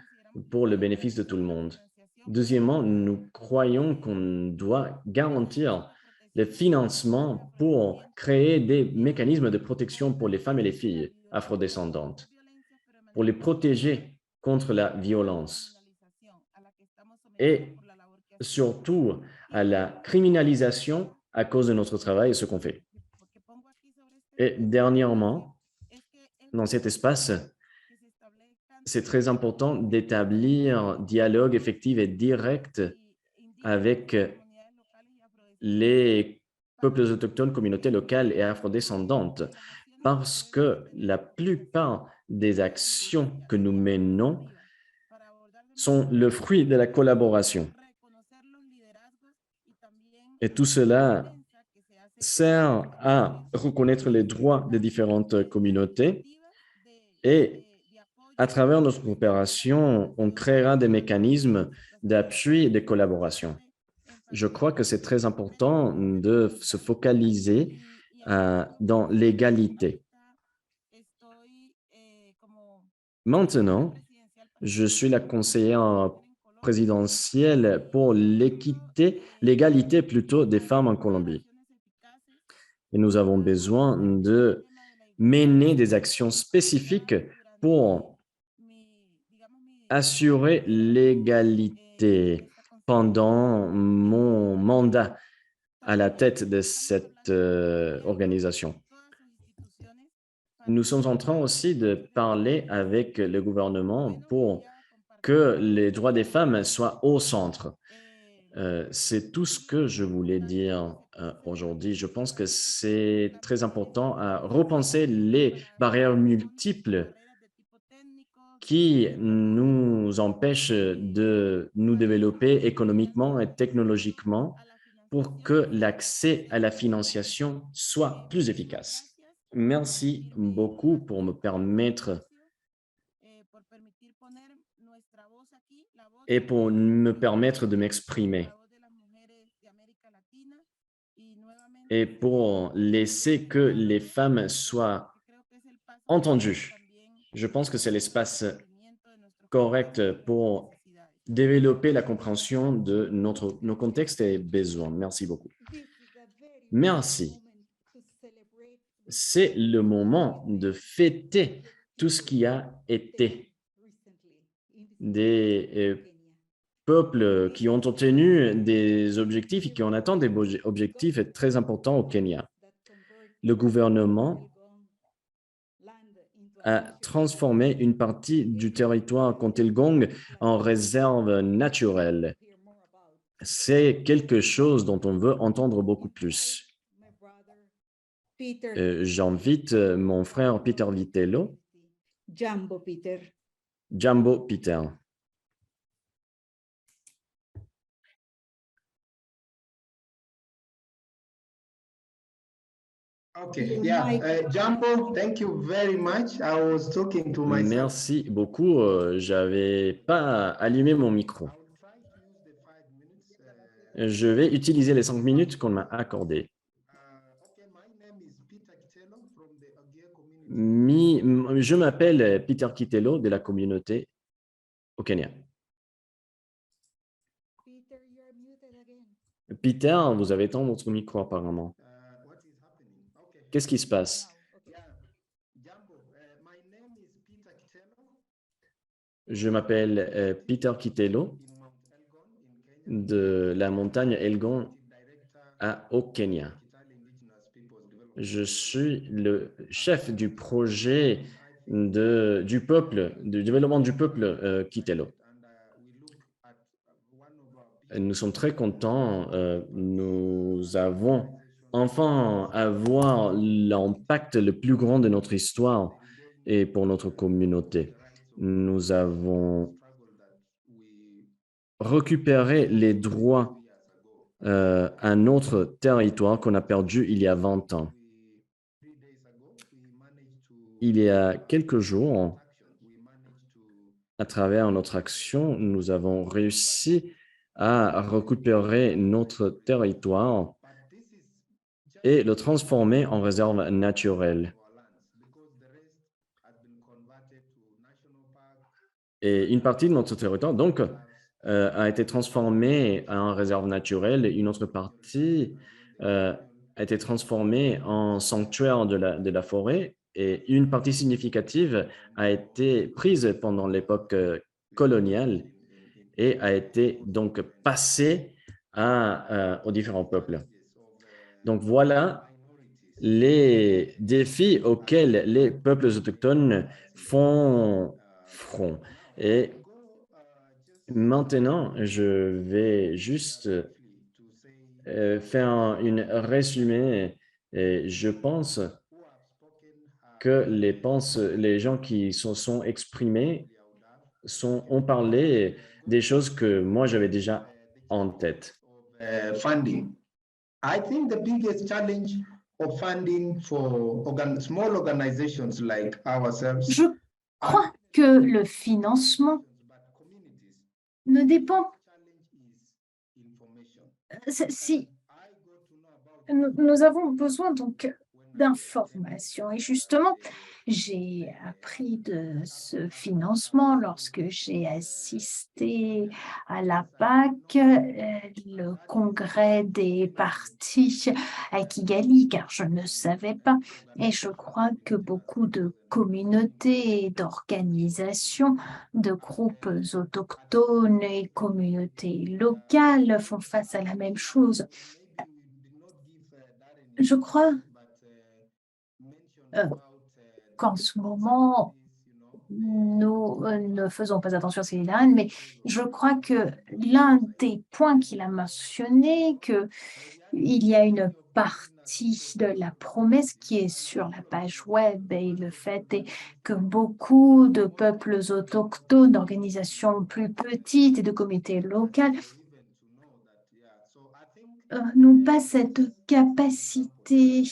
pour le bénéfice de tout le monde. Deuxièmement, nous croyons qu'on doit garantir le financement pour créer des mécanismes de protection pour les femmes et les filles afrodescendantes, pour les protéger contre la violence et surtout à la criminalisation à cause de notre travail et ce qu'on fait. Et dernièrement, dans cet espace, c'est très important d'établir un dialogue effectif et direct avec les peuples autochtones, communautés locales et afrodescendantes, parce que la plupart des actions que nous menons sont le fruit de la collaboration. Et tout cela sert à reconnaître les droits des différentes communautés et à travers notre coopération, on créera des mécanismes d'appui et de collaboration. Je crois que c'est très important de se focaliser dans l'égalité. Maintenant, je suis la conseillère présidentielle pour l'égalité plutôt des femmes en Colombie. Et nous avons besoin de mener des actions spécifiques pour assurer l'égalité pendant mon mandat à la tête de cette organisation. Nous sommes en train aussi de parler avec le gouvernement pour que les droits des femmes soient au centre. C'est tout ce que je voulais dire aujourd'hui. Je pense que c'est très important à repenser les barrières multiples qui nous empêchent de nous développer économiquement et technologiquement pour que l'accès à la financiation soit plus efficace. Merci beaucoup pour me permettre de m'exprimer et pour laisser que les femmes soient entendues. Je pense que c'est l'espace correct pour développer la compréhension de nos contextes et besoins. Merci beaucoup. Merci. C'est le moment de fêter tout ce qui a été des peuples qui ont obtenu des objectifs et qui en attendent des objectifs est très important au Kenya. Le gouvernement a transformé une partie du territoire Kontelgong en réserve naturelle. C'est quelque chose dont on veut entendre beaucoup plus. J'invite mon frère Peter Vitello. Jambo Peter. Jambo Peter. Okay, yeah, Jambo, thank you very much. I was talking to myself. Merci beaucoup. J'avais pas allumé mon micro. Je vais utiliser les 5 minutes qu'on m'a accordées. Je m'appelle Peter Kitello de la communauté au Kenya. Peter, vous avez éteint votre micro apparemment. Qu'est-ce qui se passe? Je m'appelle Peter Kitello de la montagne Elgon au Kenya. Je suis le chef du projet du développement du peuple Kitello. Nous sommes très contents. Nous avons enfin avoir l'impact le plus grand de notre histoire et pour notre communauté. Nous avons récupéré les droits à notre territoire qu'on a perdu il y a 20 ans. Il y a quelques jours, à travers notre action, nous avons réussi à récupérer notre territoire et le transformer en réserve naturelle. Et une partie de notre territoire, donc, a été transformée en réserve naturelle et une autre partie a été transformée en sanctuaire de la forêt et une partie significative a été prise pendant l'époque coloniale et a été donc passée aux différents peuples. Donc voilà les défis auxquels les peuples autochtones font front. Et maintenant, je vais juste faire un résumé. Et je pense que les gens qui se sont exprimés ont parlé des choses que moi j'avais déjà en tête. Funding. I think the biggest challenge of funding for small organizations like ourselves. Je crois que le financement ne dépend. Si nous avons besoin donc d'informations. Et justement, j'ai appris de ce financement lorsque j'ai assisté à la PAC, le congrès des partis à Kigali, car je ne savais pas. Et je crois que beaucoup de communautés, d'organisations, de groupes autochtones et communautés locales font face à la même chose. Je crois qu'en ce moment, nous ne faisons pas attention à ces liens, mais je crois que l'un des points qu'il a mentionné, qu'il y a une partie de la promesse qui est sur la page web et le fait est que beaucoup de peuples autochtones, d'organisations plus petites et de comités locaux n'ont pas cette capacité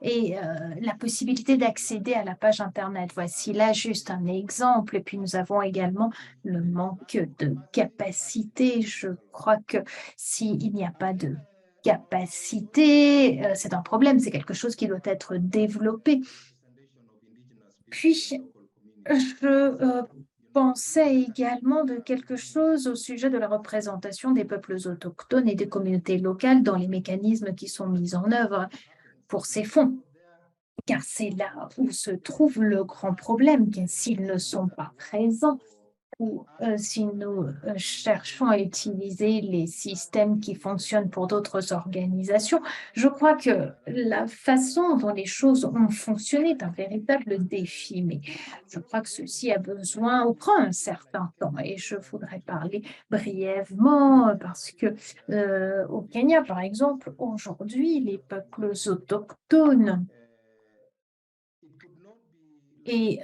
et la possibilité d'accéder à la page Internet. Voici là juste un exemple. Et puis, nous avons également le manque de capacité. Je crois que s'il n'y a pas de capacité, c'est un problème. C'est quelque chose qui doit être développé. Puis, je pensais également de quelque chose au sujet de la représentation des peuples autochtones et des communautés locales dans les mécanismes qui sont mis en œuvre pour ces fonds. Car c'est là où se trouve le grand problème, que s'ils ne sont pas présents ou si nous cherchons à utiliser les systèmes qui fonctionnent pour d'autres organisations, je crois que la façon dont les choses ont fonctionné est un véritable défi. Mais je crois que ceci prend un certain temps. Et je voudrais parler brièvement parce que au Kenya, par exemple, aujourd'hui, les peuples autochtones et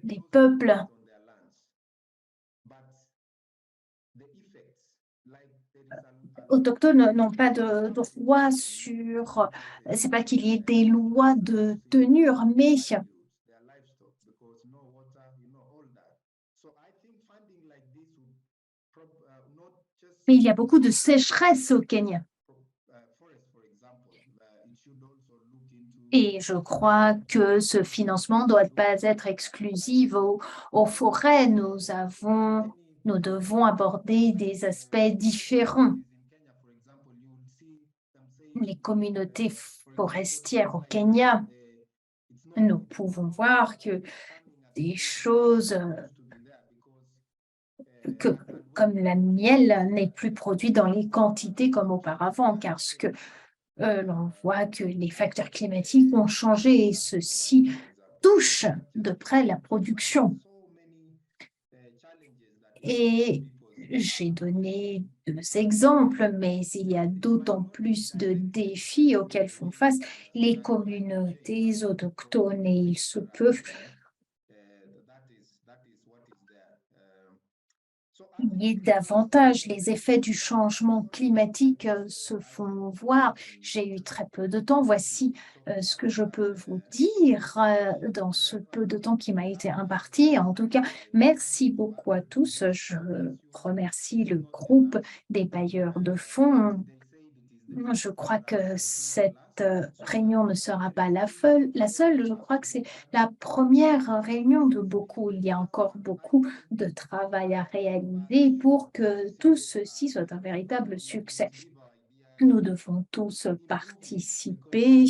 les peuples autochtones n'ont pas de droit sur, c'est pas qu'il y ait des lois de tenure, mais il y a beaucoup de sécheresse au Kenya. Et je crois que ce financement ne doit pas être exclusif aux forêts. Nous devons aborder des aspects différents. Les communautés forestières au Kenya, nous pouvons voir que des choses comme la miel n'est plus produit dans les quantités comme auparavant, car l'on voit que les facteurs climatiques ont changé et ceci touche de près la production. Et j'ai donné 2 exemples, mais il y a d'autant plus de défis auxquels font face les communautés autochtones et il se peut il y ait davantage. Les effets du changement climatique se font voir. J'ai eu très peu de temps. Voici ce que je peux vous dire dans ce peu de temps qui m'a été imparti. En tout cas, merci beaucoup à tous. Je remercie le groupe des bailleurs de fonds. Je crois que cette réunion ne sera pas la seule. Je crois que c'est la première réunion de beaucoup. Il y a encore beaucoup de travail à réaliser pour que tout ceci soit un véritable succès. Nous devons tous participer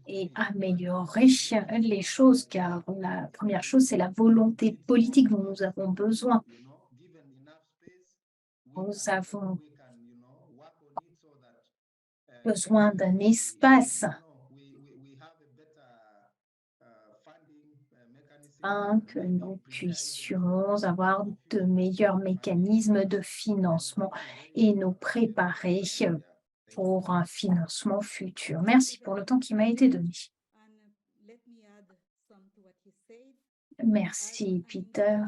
et améliorer les choses, car la première chose, c'est la volonté politique dont nous avons besoin. Nous avons besoin d'un espace afin que nous puissions avoir de meilleurs mécanismes de financement et nous préparer pour un financement futur. Merci pour le temps qui m'a été donné. Merci, Peter.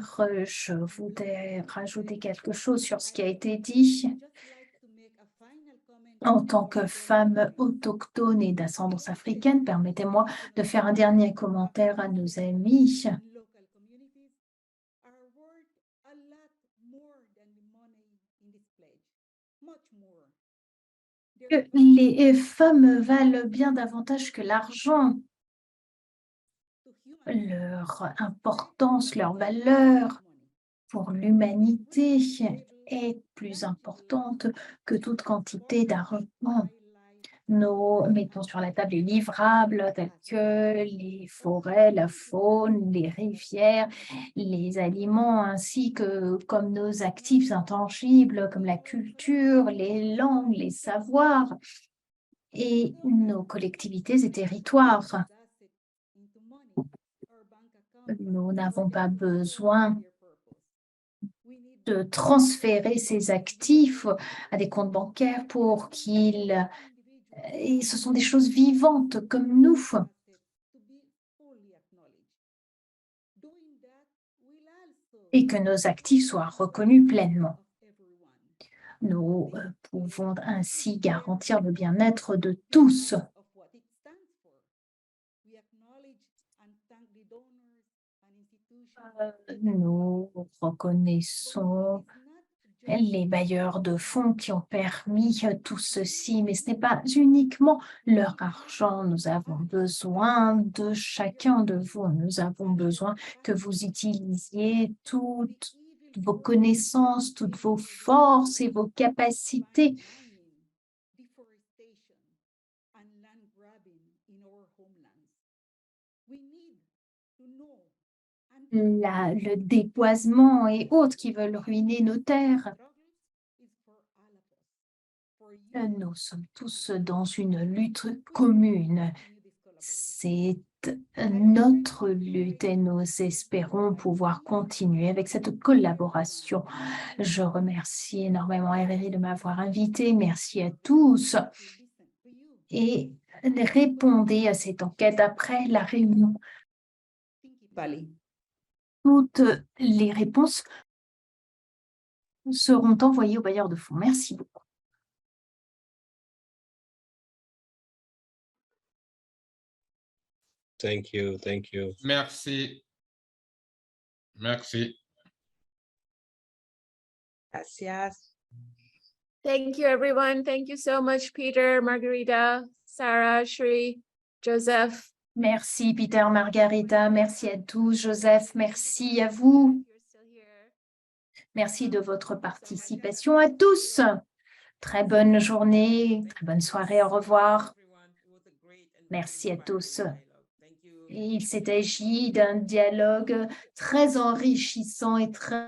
Je voudrais rajouter quelque chose sur ce qui a été dit. En tant que femme autochtone et d'ascendance africaine, permettez-moi de faire un dernier commentaire à nos amis. Que les femmes valent bien davantage que l'argent. Leur importance, leur valeur pour l'humanité est plus importante que toute quantité d'argent. Nous mettons sur la table les livrables tels que les forêts, la faune, les rivières, les aliments, ainsi que comme nos actifs intangibles comme la culture, les langues, les savoirs et nos collectivités et territoires. Nous n'avons pas besoin de transférer ces actifs à des comptes bancaires pour qu'ils... Et ce sont des choses vivantes comme nous. Et que nos actifs soient reconnus pleinement. Nous pouvons ainsi garantir le bien-être de tous. Nous reconnaissons les bailleurs de fonds qui ont permis tout ceci, mais ce n'est pas uniquement leur argent. Nous avons besoin de chacun de vous. Nous avons besoin que vous utilisiez toutes vos connaissances, toutes vos forces et vos capacités. Le déboisement et autres qui veulent ruiner nos terres. Nous sommes tous dans une lutte commune. C'est notre lutte et nous espérons pouvoir continuer avec cette collaboration. Je remercie énormément RRI de m'avoir invité. Merci à tous. Et répondez à cette enquête après la réunion. Toutes les réponses seront envoyées aux bailleurs de fonds. Merci beaucoup. Thank you. Thank you. Merci. Merci. Gracias. Thank you, everyone. Thank you so much, Peter, Margarita, Sarah, Shri, Joseph. Merci, Peter, Margarita. Merci à tous. Joseph, merci à vous. Merci de votre participation à tous. Très bonne journée, très bonne soirée. Au revoir. Merci à tous. Il s'est agi d'un dialogue très enrichissant et très